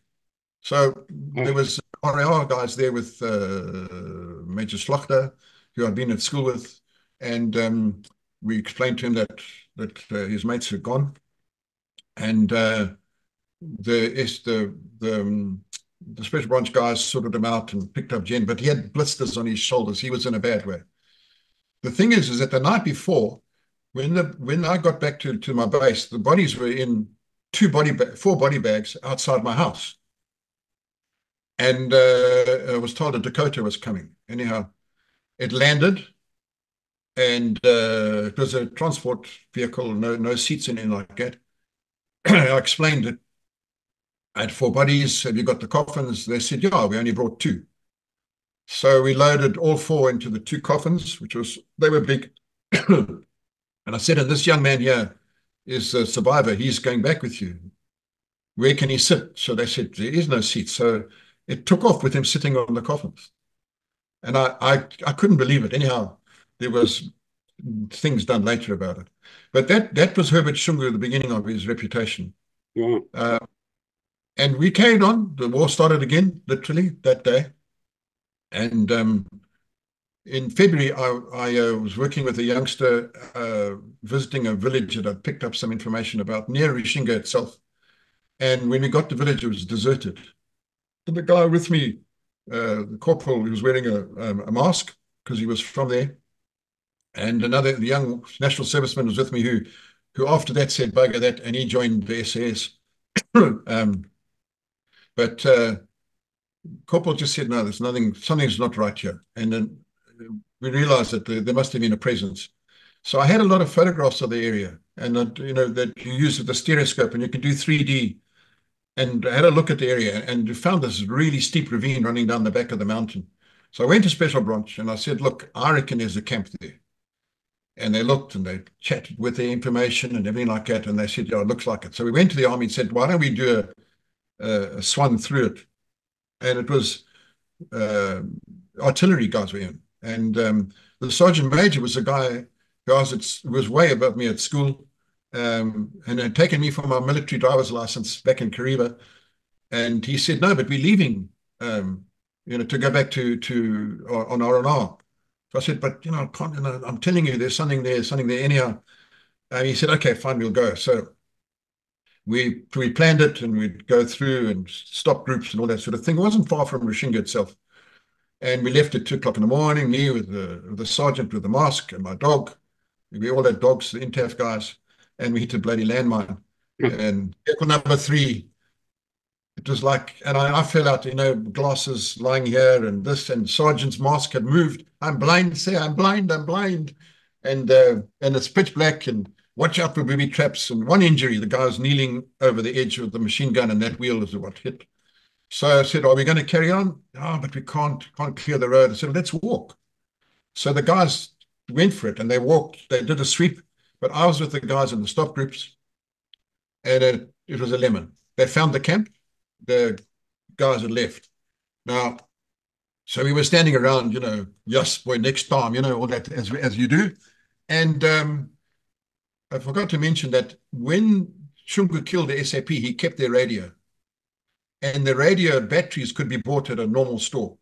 Speaker 2: So there was RAR guys there with Major Slachter, who I'd been at school with. And we explained to him that his mates had gone. And the special branch guys sorted him out and picked up Jen, but he had blisters on his shoulders. He was in a bad way. The thing is that the night before, when I got back to my base, the bodies were in 4 body bags outside my house. And I was told a Dakota was coming. Anyhow, it landed, and it was a transport vehicle, no seats in it like that. I explained it. I had 4 bodies. Have you got the coffins? They said, yeah, we only brought 2. So we loaded all 4 into the 2 coffins, they were big. And I said, and this young man here is a survivor. He's going back with you. Where can he sit? So they said, there is no seat. So it took off with him sitting on the coffins. And I couldn't believe it. Anyhow, there was things done later about it. But that was Herbert Shungu, the beginning of his reputation.
Speaker 1: Yeah.
Speaker 2: And we carried on. The war started again, literally, that day. And in February, I was working with a youngster visiting a village that I'd picked up some information about near Rishinga itself. And when we got to the village, it was deserted. And the guy with me, the corporal, he was wearing a mask because he was from there. And another young national serviceman was with me who after that said, bugger that, and he joined the SAS. But corporal just said, no, there's nothing, something's not right here. And then we realized that there must have been a presence. So I had a lot of photographs of the area, and that you use with the stereoscope, and you can do 3D. And I had a look at the area, and found this really steep ravine running down the back of the mountain. So I went to Special Branch, and I said, look, I reckon there's a camp there. And they looked, and they chatted with the information and everything like that, and they said, yeah, it looks like it. So we went to the army and said, why don't we do a swan through it? And it was artillery guys were in. And the sergeant major was a guy who was way above me at school, and had taken me for my military driver's license back in Kariba. And he said, no, but we're leaving, to go back to on R&R. So I said, but, I can't, I'm telling you, there's something there anyhow. And he said, okay, fine, we'll go. So we planned it, and we'd go through and stop groups and all that sort of thing. It wasn't far from Rishinga itself. And we left at 2 o'clock in the morning, me with the sergeant with the mask and my dog. We all had dogs, the INTAF guys, and we hit a bloody landmine. And vehicle number 3, it was like, and I fell out, glasses lying here and this, and sergeant's mask had moved. I'm blind, say, I'm blind. And it's pitch black, and watch out for booby traps. And one injury, the guy was kneeling over the edge of the machine gun, and that wheel is what hit. So I said, are we going to carry on? Oh, but we can't clear the road. I said, let's walk. So the guys went for it and they walked, they did a sweep, but I was with the guys in the stop groups and it was a lemon. They found the camp, the guys had left. Now, so we were standing around, yes, boy, next time, all that as you do. And I forgot to mention that when Shungu killed the SAP, he kept their radio. And the radio batteries could be bought at a normal store.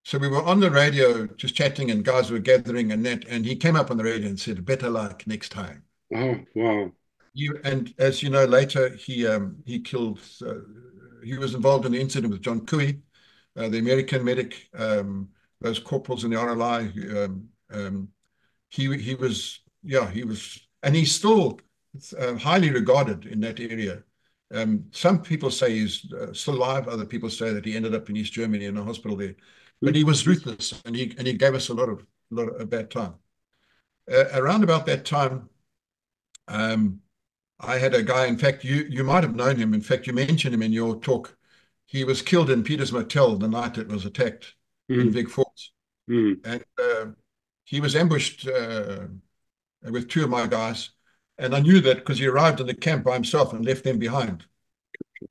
Speaker 2: So we were on the radio just chatting and guys were gathering and he came up on the radio and said, better luck next time.
Speaker 1: Oh, wow.
Speaker 2: And as you know, later he killed, he was involved in the incident with John Cooey, the American medic, those corporals in the RLI. He was, yeah, he was, and he's still highly regarded in that area. Some people say he's still alive. Other people say that he ended up in East Germany in a hospital there. But he was ruthless, and he gave us a lot of bad time. Around about that time, I had a guy. In fact, you might have known him. In fact, you mentioned him in your talk. He was killed in Peter's Motel the night it was attacked in Big Falls, and he was ambushed with two of my guys, and I knew that because he arrived in the camp by himself and left them behind,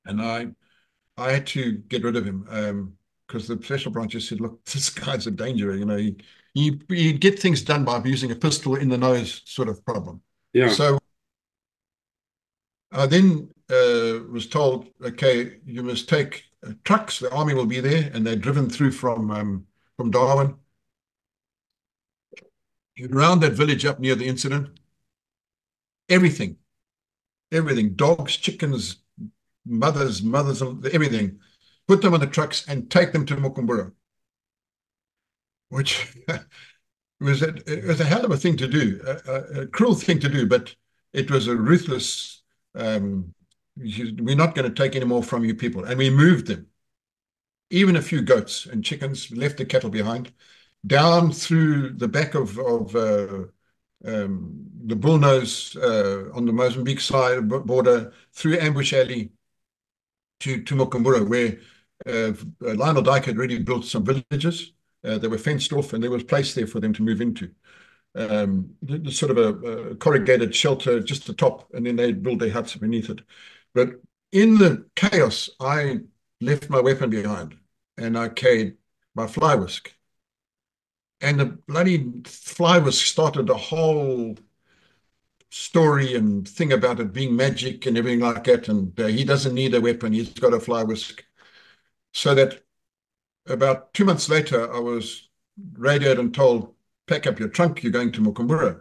Speaker 2: and I had to get rid of him because the special branches said, "Look, this guy's a danger. He'd get things done by using a pistol in the nose sort of problem."
Speaker 1: Yeah.
Speaker 2: So I then was told, "Okay, you must take trucks. The army will be there," and they're driven through from Darwin. Around that village up near the incident, everything, dogs, chickens, mothers, everything, put them on the trucks and take them to Mukumbura, which it was a hell of a thing to do, a cruel thing to do, but it was a ruthless, we're not going to take any more from you people. And we moved them, even a few goats and chickens, left the cattle behind, down through the back of the Bullnose on the Mozambique side border, through Ambush Alley to Mukumbura, where Lionel Dyke had already built some villages. They were fenced off and there was place there for them to move into. Sort of a corrugated shelter just the top, and then they'd build their huts beneath it. But in the chaos, I left my weapon behind and I carried my fly whisk. And the bloody fly whisk started a whole story and thing about it being magic and everything like that. And he doesn't need a weapon. He's got a fly whisk. So that about 2 months later, I was radioed and told, pack up your trunk, you're going to Mukumbura.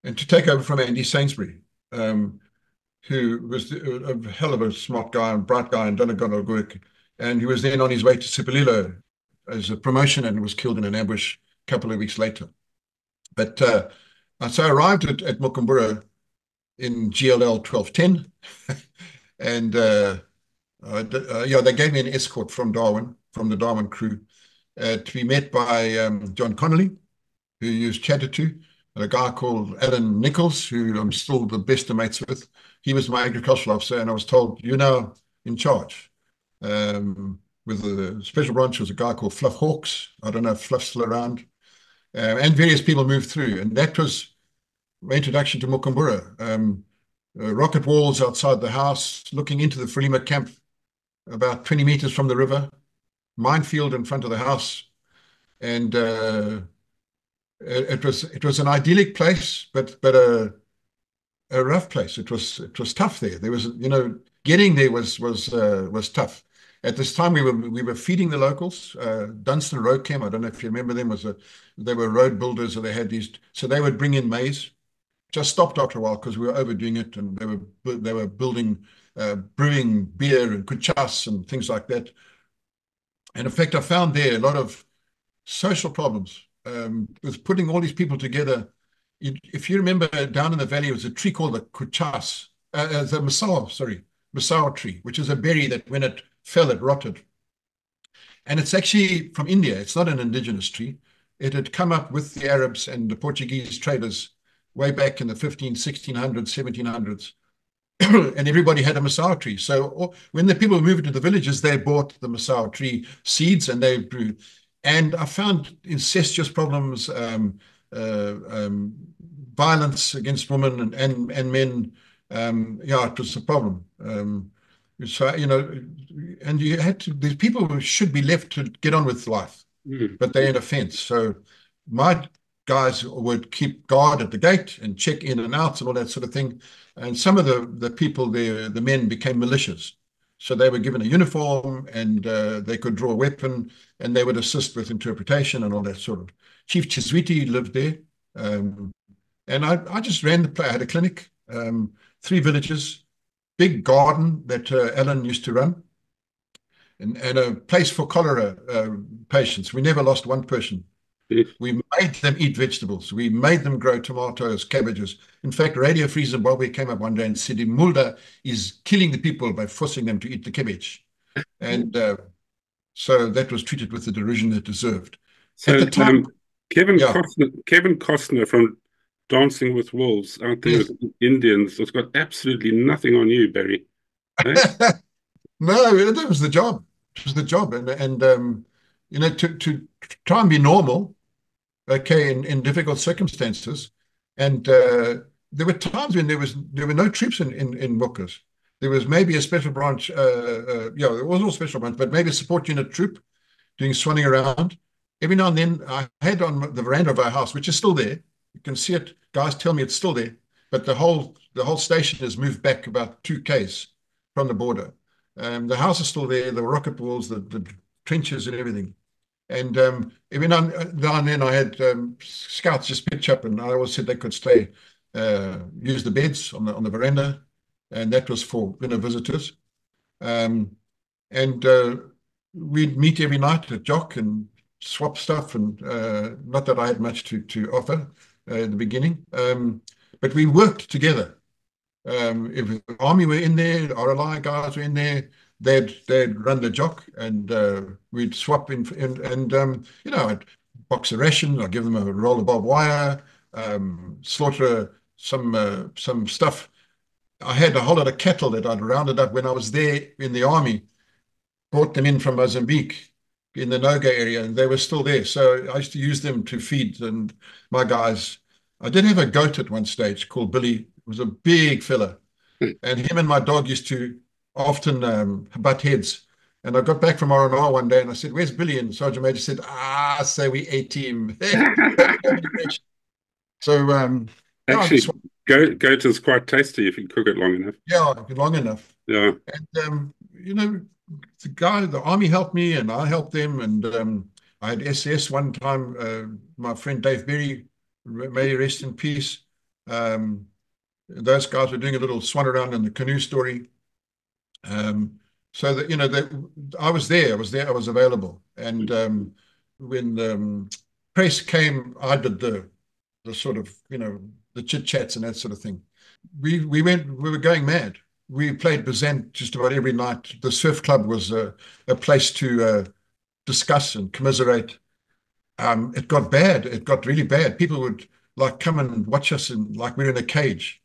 Speaker 2: And to take over from Andy Sainsbury, who was a hell of a smart guy and bright guy and done a lot of work. And he was then on his way to Sipililo as a promotion and was killed in an ambush a couple of weeks later. But so I arrived at Mukumbura in GLL 1210. And yeah, they gave me an escort from Darwin, from the Darwin crew, to be met by John Connolly, who you chatted to, and a guy called Alan Nichols, who I'm still the best of mates with. He was my agricultural officer, and I was told, you're now in charge. With the special branch was a guy called Fluff Hawks. I don't know if Fluff's still around. And various people moved through. And that was my introduction to Mukumbura. Rocket walls outside the house, looking into the Frelimo camp, about 20 meters from the river, minefield in front of the house. And it was an idyllic place, but a rough place. It was tough there. There was, getting there was tough. At this time, we were feeding the locals. Dunstan Road Chem, I don't know if you remember them, they were road builders, and they had these. So they would bring in maize. Just stopped after a while because we were overdoing it, and they were building, brewing beer and kuchas and things like that. And in fact, I found there a lot of social problems with putting all these people together. If you remember, down in the valley was a tree called the kuchas, the Masao tree, which is a berry that when it fell, it rotted. And it's actually from India. It's not an indigenous tree. It had come up with the Arabs and the Portuguese traders way back in the 1600s, 1700s. and everybody had a Masao tree. So when the people moved to the villages, they bought the Masao tree seeds and they grew. And I found incestuous problems, uh, um, violence against women and men. Yeah, it was a problem. So, and you had to, these people who should be left to get on with life,
Speaker 1: Mm.
Speaker 2: but they're in a fence. So my guys would keep guard at the gate and check in and out and all that sort of thing. And some of the people there, the men became militias. So they were given a uniform and they could draw a weapon and they would assist with interpretation and all that sort of. Chief Chiswiti lived there. And I just ran the play. I had a clinic, 3 villages, big garden that Alan used to run, and a place for cholera patients. We never lost one person.
Speaker 1: Yes.
Speaker 2: We made them eat vegetables. We made them grow tomatoes, cabbages. In fact, Radio Free Zimbabwe came up one day and said, Mulder is killing the people by forcing them to eat the cabbage. And so that was treated with the derision it deserved. At
Speaker 1: So
Speaker 2: the time, yeah.
Speaker 1: Kevin Costner from Dancing with Wolves out there
Speaker 2: Yes.
Speaker 1: with Indians has got absolutely nothing on you, Barry. Eh?
Speaker 2: No, that was the job. It was the job. And to try and be normal, okay, in difficult circumstances. And there were times when there were no troops in Bookers. There was maybe a special branch, yeah, there was no special branch, but maybe a support unit troop doing swanning around. Every now and then I had on the veranda of our house, which is still there. You can see it. Guys tell me it's still there. But the whole station has moved back about 2 k's from the border. The house is still there, the rocket walls, the trenches and everything. And every now and then I had scouts just pitch up, and I always said they could stay, use the beds on the veranda, and that was for visitors. Um, and we'd meet every night at Jock and swap stuff, and not that I had much to offer in the beginning, but we worked together. If the army were in there, RLI guys were in there, they'd run the Jock, and we'd swap and I'd box a ration, I'd give them a roll of barbed wire, slaughter some stuff. I had a whole lot of cattle that I'd rounded up when I was there in the army, brought them in from Mozambique in the Noga area, and they were still there. So I used to use them to feed and my guys. I did have a goat at one stage called Billy. It was a big fella, and him and my dog used to often butt heads. And I got back from R&R one day and I said, "Where's Billy?" And Sergeant Major said, so we ate him. So yeah, I just
Speaker 1: Actually, goat is quite tasty if you cook it long enough.
Speaker 2: yeah, long enough.
Speaker 1: Yeah.
Speaker 2: And the army helped me and I helped them. And I had SS one time. My friend Dave Berry, may he rest in peace. Um, those guys were doing a little swan around in the canoe story. So that I was there. I was available. And when press came, I did the sort of the chit chats and that sort of thing. We were going mad. We played Bazant just about every night. The surf club was a place to discuss and commiserate. It got bad. It got really bad. People would like come and watch us and like we're in a cage.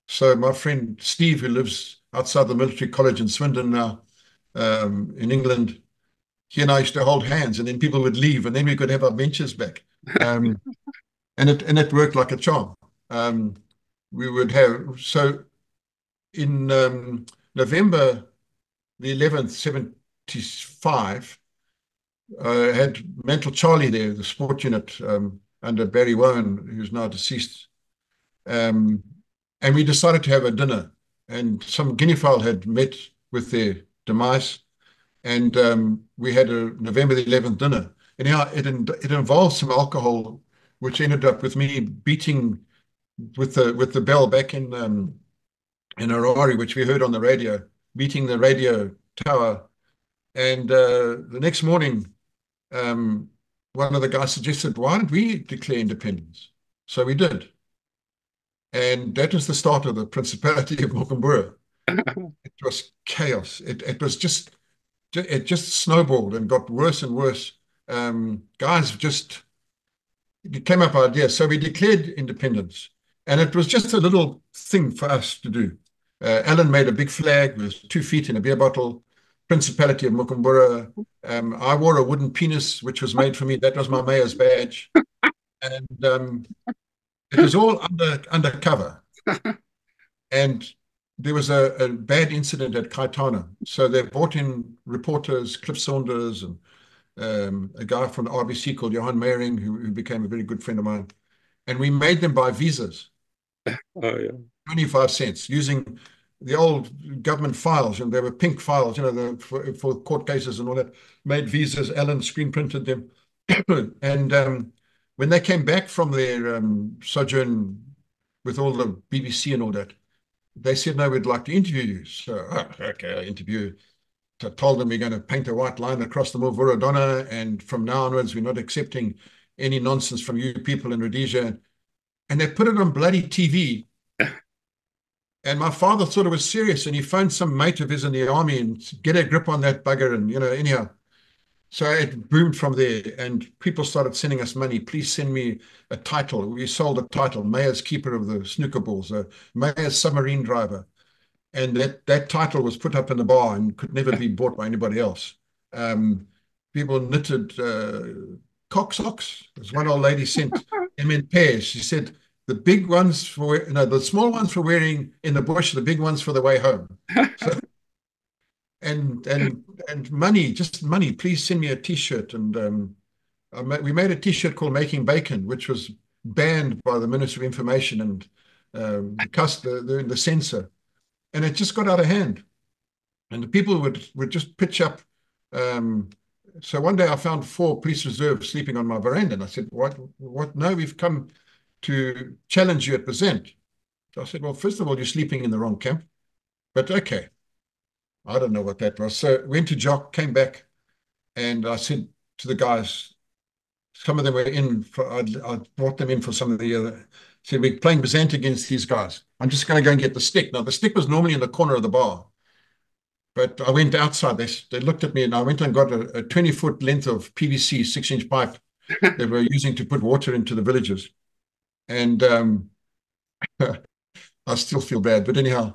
Speaker 2: So my friend Steve, who lives outside the military college in Swindon now, in England, he and I used to hold hands, and then people would leave, and then we could have our benches back. And it worked like a charm. We would have so in November the 11th, 75, had Mental Charlie there, the sport unit under Barry Wowan, who's now deceased. Um, and we decided to have a dinner. And some guinea fowl had met with their demise. And we had a November the 11th dinner. And yeah, it involved some alcohol, which ended up with me beating with the bell back in Harare, which we heard on the radio, beating the radio tower. And the next morning, one of the guys suggested, why don't we declare independence? So we did. And that was the start of the Principality of Mukumbura. It was chaos. It just snowballed and got worse and worse. Guys just came up with ideas. So we declared independence. And it was just a little thing for us to do. Alan made a big flag with 2 feet in a beer bottle. Principality of Mukumbura. I wore a wooden penis, which was made for me. That was my mayor's badge. And it was all undercover. And there was a bad incident at Kaitana. So they brought in reporters, Cliff Saunders, and a guy from the RBC called Johan Meyering, who became a very good friend of mine. And we made them buy visas,
Speaker 1: Oh, yeah.
Speaker 2: 25 cents, using the old government files, and they were pink files, for court cases and all that. Made visas, Alan screen printed them. And when they came back from their sojourn with all the BBC and all that, they said, no, we'd like to interview you. So, okay, interview. So I told them we're going to paint a white line across the Mulder, and from now onwards, we're not accepting any nonsense from you people in Rhodesia. And they put it on bloody TV. And my father thought it was serious, and he phoned some mate of his in the army and said, get a grip on that bugger. And, anyhow. So it boomed from there, and people started sending us money. Please send me a title. We sold a title, Mayor's Keeper of the Snooker Balls, Mayor's Submarine Driver. And that title was put up in the bar and could never be bought by anybody else. People knitted cock socks. There's one old lady sent them in pairs. She said, the big ones the small ones for wearing in the bush, the big ones for the way home. So, and money, just money. Please send me a T-shirt. And we made a T-shirt called Making Bacon, which was banned by the Ministry of Information and the censor. And it just got out of hand. And the people would just pitch up. So one day I found 4 police reserves sleeping on my veranda. And I said, what? No, we've come to challenge you at present. So I said, well, first of all, you're sleeping in the wrong camp. But okay, I don't know what that was. So went to Jock, came back, and I said to the guys, some of them were in, I brought them in for some of the other, said, we're playing Bazant against these guys. I'm just going to go and get the stick. Now, the stick was normally in the corner of the bar. But I went outside. They looked at me, and I went and got a 20-foot length of PVC 6-inch pipe they were using to put water into the villages. And I still feel bad. But anyhow,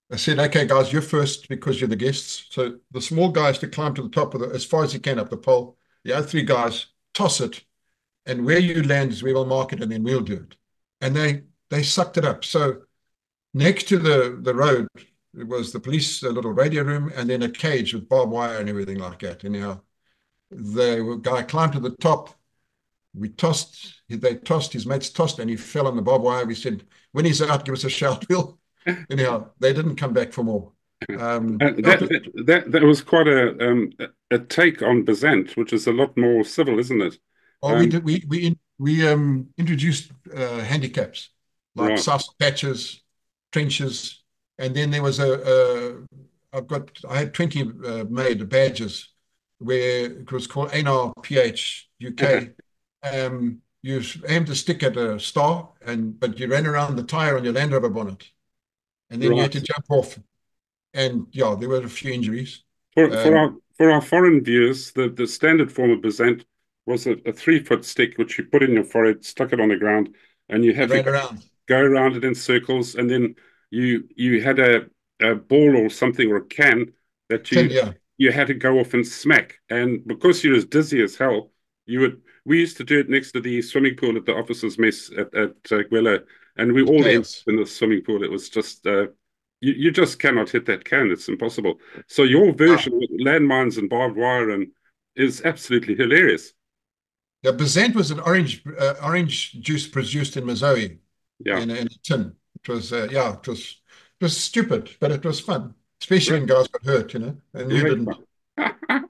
Speaker 2: I said, okay, guys, you're first because you're the guests. So the small guys to climb to the top of as far as you can up the pole. The other 3 guys toss it. And where you land is we will mark it, and then we'll do it. And they sucked it up. So next to the road, it was the police, a little radio room, and then a cage with barbed wire and everything like that. Anyhow, the guy climbed to the top. They tossed, his mates tossed, and he fell on the barbed wire. We said, when he's out, give us a shout. Anyhow, they didn't come back for more.
Speaker 1: That was quite a take on Bazant, which is a lot more civil, isn't it?
Speaker 2: Well, we introduced handicaps like
Speaker 1: Right.
Speaker 2: soft patches, trenches, and then there was I had 20 made badges where it was called ANR PH UK. You aimed a stick at a star, but you ran around the tire on your Land Rover bonnet, and then you had to jump off. And yeah, there were a few injuries.
Speaker 1: For our foreign viewers, the standard form of Bazant was a 3-foot stick which you put in your forehead, stuck it on the ground, and you had to go around it in circles, and then you had a ball or something or a can that you had to go off and smack. And because you're as dizzy as hell, we used to do it next to the swimming pool at the officers' mess at Gwela, and we all ended in the swimming pool. It was just you just cannot hit that can. It's impossible. So your version with landmines and barbed wire is absolutely hilarious.
Speaker 2: The Bazant was an orange juice produced in Mazoe in a tin. It was stupid, but it was fun, especially when guys got hurt, and you didn't.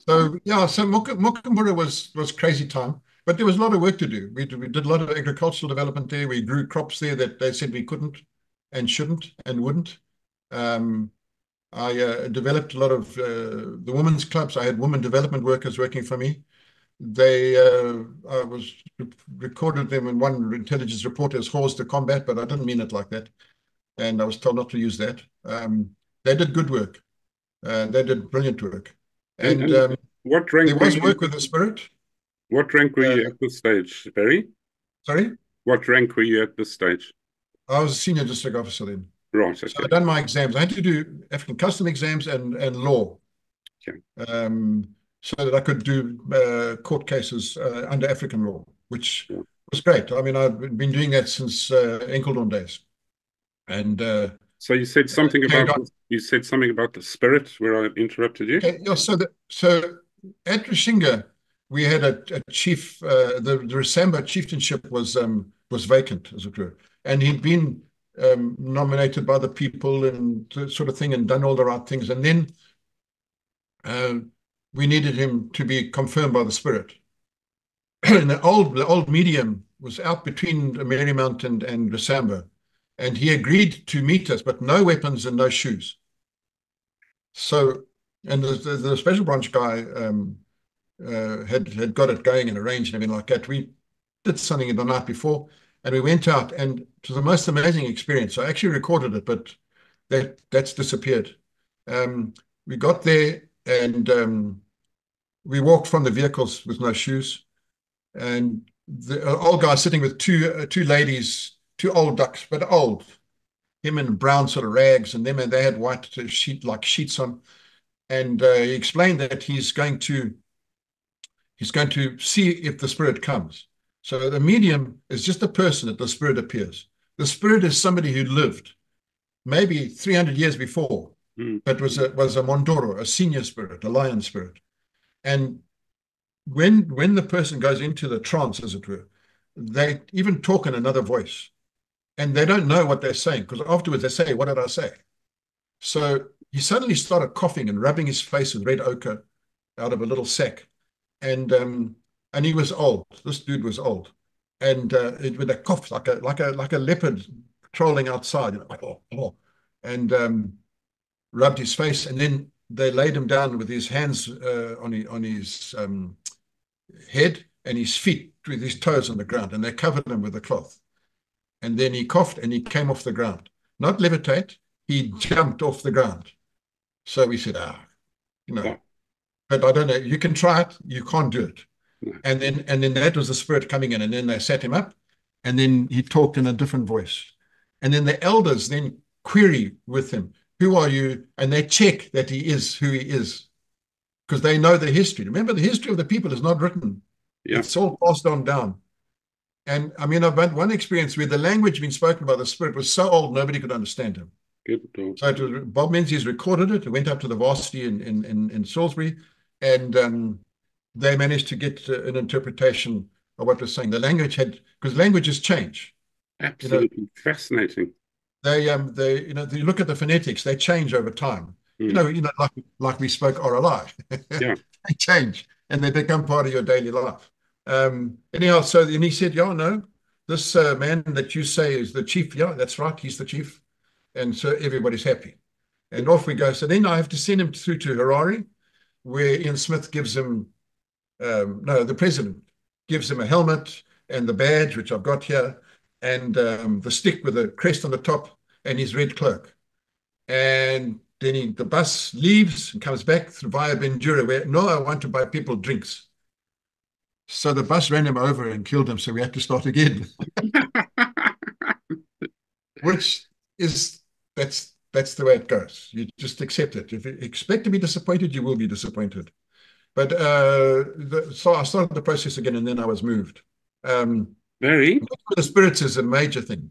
Speaker 2: So Mukumbura was crazy time, but there was a lot of work to do. We did a lot of agricultural development there. We grew crops there that they said we couldn't and shouldn't and wouldn't. I developed a lot of the women's clubs. I had women development workers working for me. I was recorded them in one intelligence report as horse to combat, but I didn't mean it like that. And I was told not to use that. They did good work. They did brilliant work. And
Speaker 1: what rank
Speaker 2: there was work with the spirit.
Speaker 1: What rank were you at this stage, Barry?
Speaker 2: Sorry?
Speaker 1: What rank were you at this stage?
Speaker 2: I was a senior district officer then.
Speaker 1: Right.
Speaker 2: So
Speaker 1: Okay.
Speaker 2: I've done my exams. I had to do African custom exams and law,
Speaker 1: Okay.
Speaker 2: so that I could do court cases under African law, which
Speaker 1: Yeah.
Speaker 2: was great. I mean, I've been doing that since Enkeldon days, and
Speaker 1: So you said something
Speaker 2: carried
Speaker 1: about
Speaker 2: on.
Speaker 1: you said something about the spirit where I interrupted you.
Speaker 2: Okay, yeah, so at Rishinga, we had a chief. The Resamba chieftainship was vacant, as it were, and he'd been nominated by the people and sort of thing, and done all the right things. And then uh, we needed him to be confirmed by the spirit. And the old medium was out between Marymount and Resamba, and he agreed to meet us, but no weapons and no shoes. So, and the special branch guy had got it going and arranged and everything like that. We did something the night before, and we went out, and it was the most amazing experience. I actually recorded it, but that's disappeared. We got there, and we walked from the vehicles with no shoes, and the old guy sitting with two ladies, two old ducks, but old. Him in brown sort of rags, and them, and they had white sheets on. And he explained that he's going to see if the spirit comes. So the medium is just a person that the spirit appears. The spirit is somebody who lived maybe 300 years before,
Speaker 1: Mm.
Speaker 2: but was a Mondoro, a senior spirit, a lion spirit. And when the person goes into the trance, as it were, they even talk in another voice, and they don't know what they're saying, because afterwards they say, "What did I say?" So he suddenly started coughing and rubbing his face with red ochre out of a little sack, and he was old. This dude was old, and with a cough like a leopard trolling outside, like, oh, oh, and rubbed his face, and then they laid him down with his hands on his head and his feet with his toes on the ground, and they covered him with a cloth. And then he coughed and he came off the ground, not levitate. He jumped off the ground. So we said, you know,
Speaker 1: Oh,
Speaker 2: but I don't know. You can try it. You can't do it.
Speaker 1: no.
Speaker 2: And then that was the spirit coming in, and then they sat him up, and then he talked in a different voice, and then the elders then query with him, "Who are you?" And they check that he is who he is, because they know the history. Remember, the history of the people is not written;
Speaker 1: Yeah.
Speaker 2: it's all passed on down. And I mean, I've had one experience where the language being spoken by the spirit was so old nobody could understand him.
Speaker 1: Good dog.
Speaker 2: So Bob Menzies recorded it. It went up to the varsity in Salisbury, and they managed to get an interpretation of what was saying. The language had, because languages change. You know,
Speaker 1: Absolutely fascinating.
Speaker 2: you look at the phonetics, they change over time.
Speaker 1: Mm.
Speaker 2: Like we spoke RLI,
Speaker 1: Yeah.
Speaker 2: they change and they become part of your daily life. Anyhow, so then he said, "Yeah, no, this man that you say is the chief. Yeah, that's right, he's the chief." And so everybody's happy. And off we go. So then I have to send him through to Harare, where Ian Smith gives him, no, the president gives him a helmet and the badge, which I've got here, and the stick with the crest on the top and his red cloak. And then the bus leaves and comes back via Bendura, where, "No, I want to buy people drinks." So the bus ran him over and killed him. So we had to start again, which is, that's the way it goes. You just accept it. If you expect to be disappointed, you will be disappointed. But so I started the process again, and then I was moved.
Speaker 1: Very.
Speaker 2: The spirits is a major thing.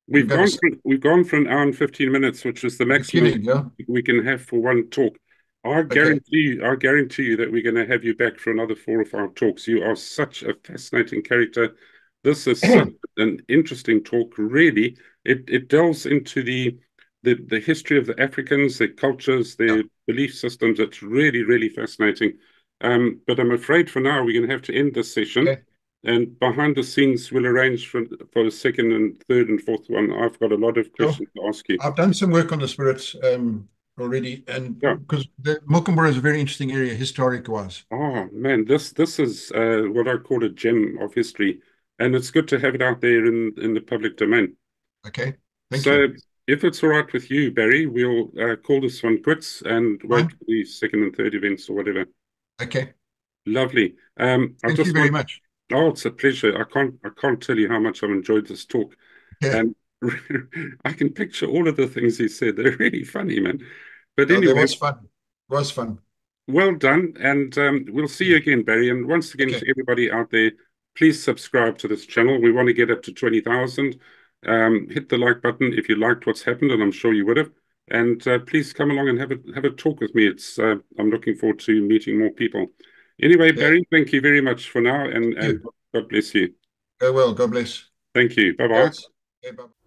Speaker 2: You've
Speaker 1: We've
Speaker 2: got to
Speaker 1: gone
Speaker 2: say,
Speaker 1: for we've gone for an hour and 15 minutes, which is the
Speaker 2: "You're
Speaker 1: maximum
Speaker 2: kidding, yeah?"
Speaker 1: we can have for one talk.
Speaker 2: Okay.
Speaker 1: I guarantee you that we're going to have you back for another 4 or 5 talks. You are such a fascinating character. This is such an interesting talk, really. It delves into the history of the Africans, their cultures,
Speaker 2: Yeah.
Speaker 1: their belief systems. It's really, really fascinating. But I'm afraid for now we're going to have to end this session.
Speaker 2: Okay.
Speaker 1: And behind the scenes, we'll arrange for a second and third and fourth one. I've got a lot of
Speaker 2: Sure.
Speaker 1: questions to ask you.
Speaker 2: I've done some work on the spirits already, and
Speaker 1: Yeah.
Speaker 2: because the Mukumbura is a very interesting area historic-wise.
Speaker 1: Oh man, this is what I call a gem of history, and it's good to have it out there in the public domain.
Speaker 2: Okay. Thank
Speaker 1: So,
Speaker 2: you.
Speaker 1: if it's all right with you, Barry, we'll call this one quits and wait
Speaker 2: Fine.
Speaker 1: for the second and third events or whatever.
Speaker 2: Okay.
Speaker 1: Lovely. I
Speaker 2: Thank you
Speaker 1: just
Speaker 2: very
Speaker 1: want.
Speaker 2: much.
Speaker 1: Oh, it's a pleasure. I can't tell you how much I've enjoyed this talk.
Speaker 2: Okay.
Speaker 1: And I can picture all of the things he said. They're really funny, man. But
Speaker 2: No, there
Speaker 1: anyway,
Speaker 2: was fun. It was fun.
Speaker 1: well done, and we'll see
Speaker 2: Yeah.
Speaker 1: you again, Barry. And once again,
Speaker 2: Okay.
Speaker 1: to everybody out there, please subscribe to this channel. We want to get up to 20,000. Hit the like button if you liked what's happened, and I'm sure you would have. And please come along and have a talk with me. I'm looking forward to meeting more people. Anyway,
Speaker 2: Yeah.
Speaker 1: Barry, thank you very much for now,
Speaker 2: Thank
Speaker 1: and
Speaker 2: you.
Speaker 1: God bless you.
Speaker 2: Go well. God bless.
Speaker 1: Thank you. Bye bye.
Speaker 2: Yes. Okay, bye.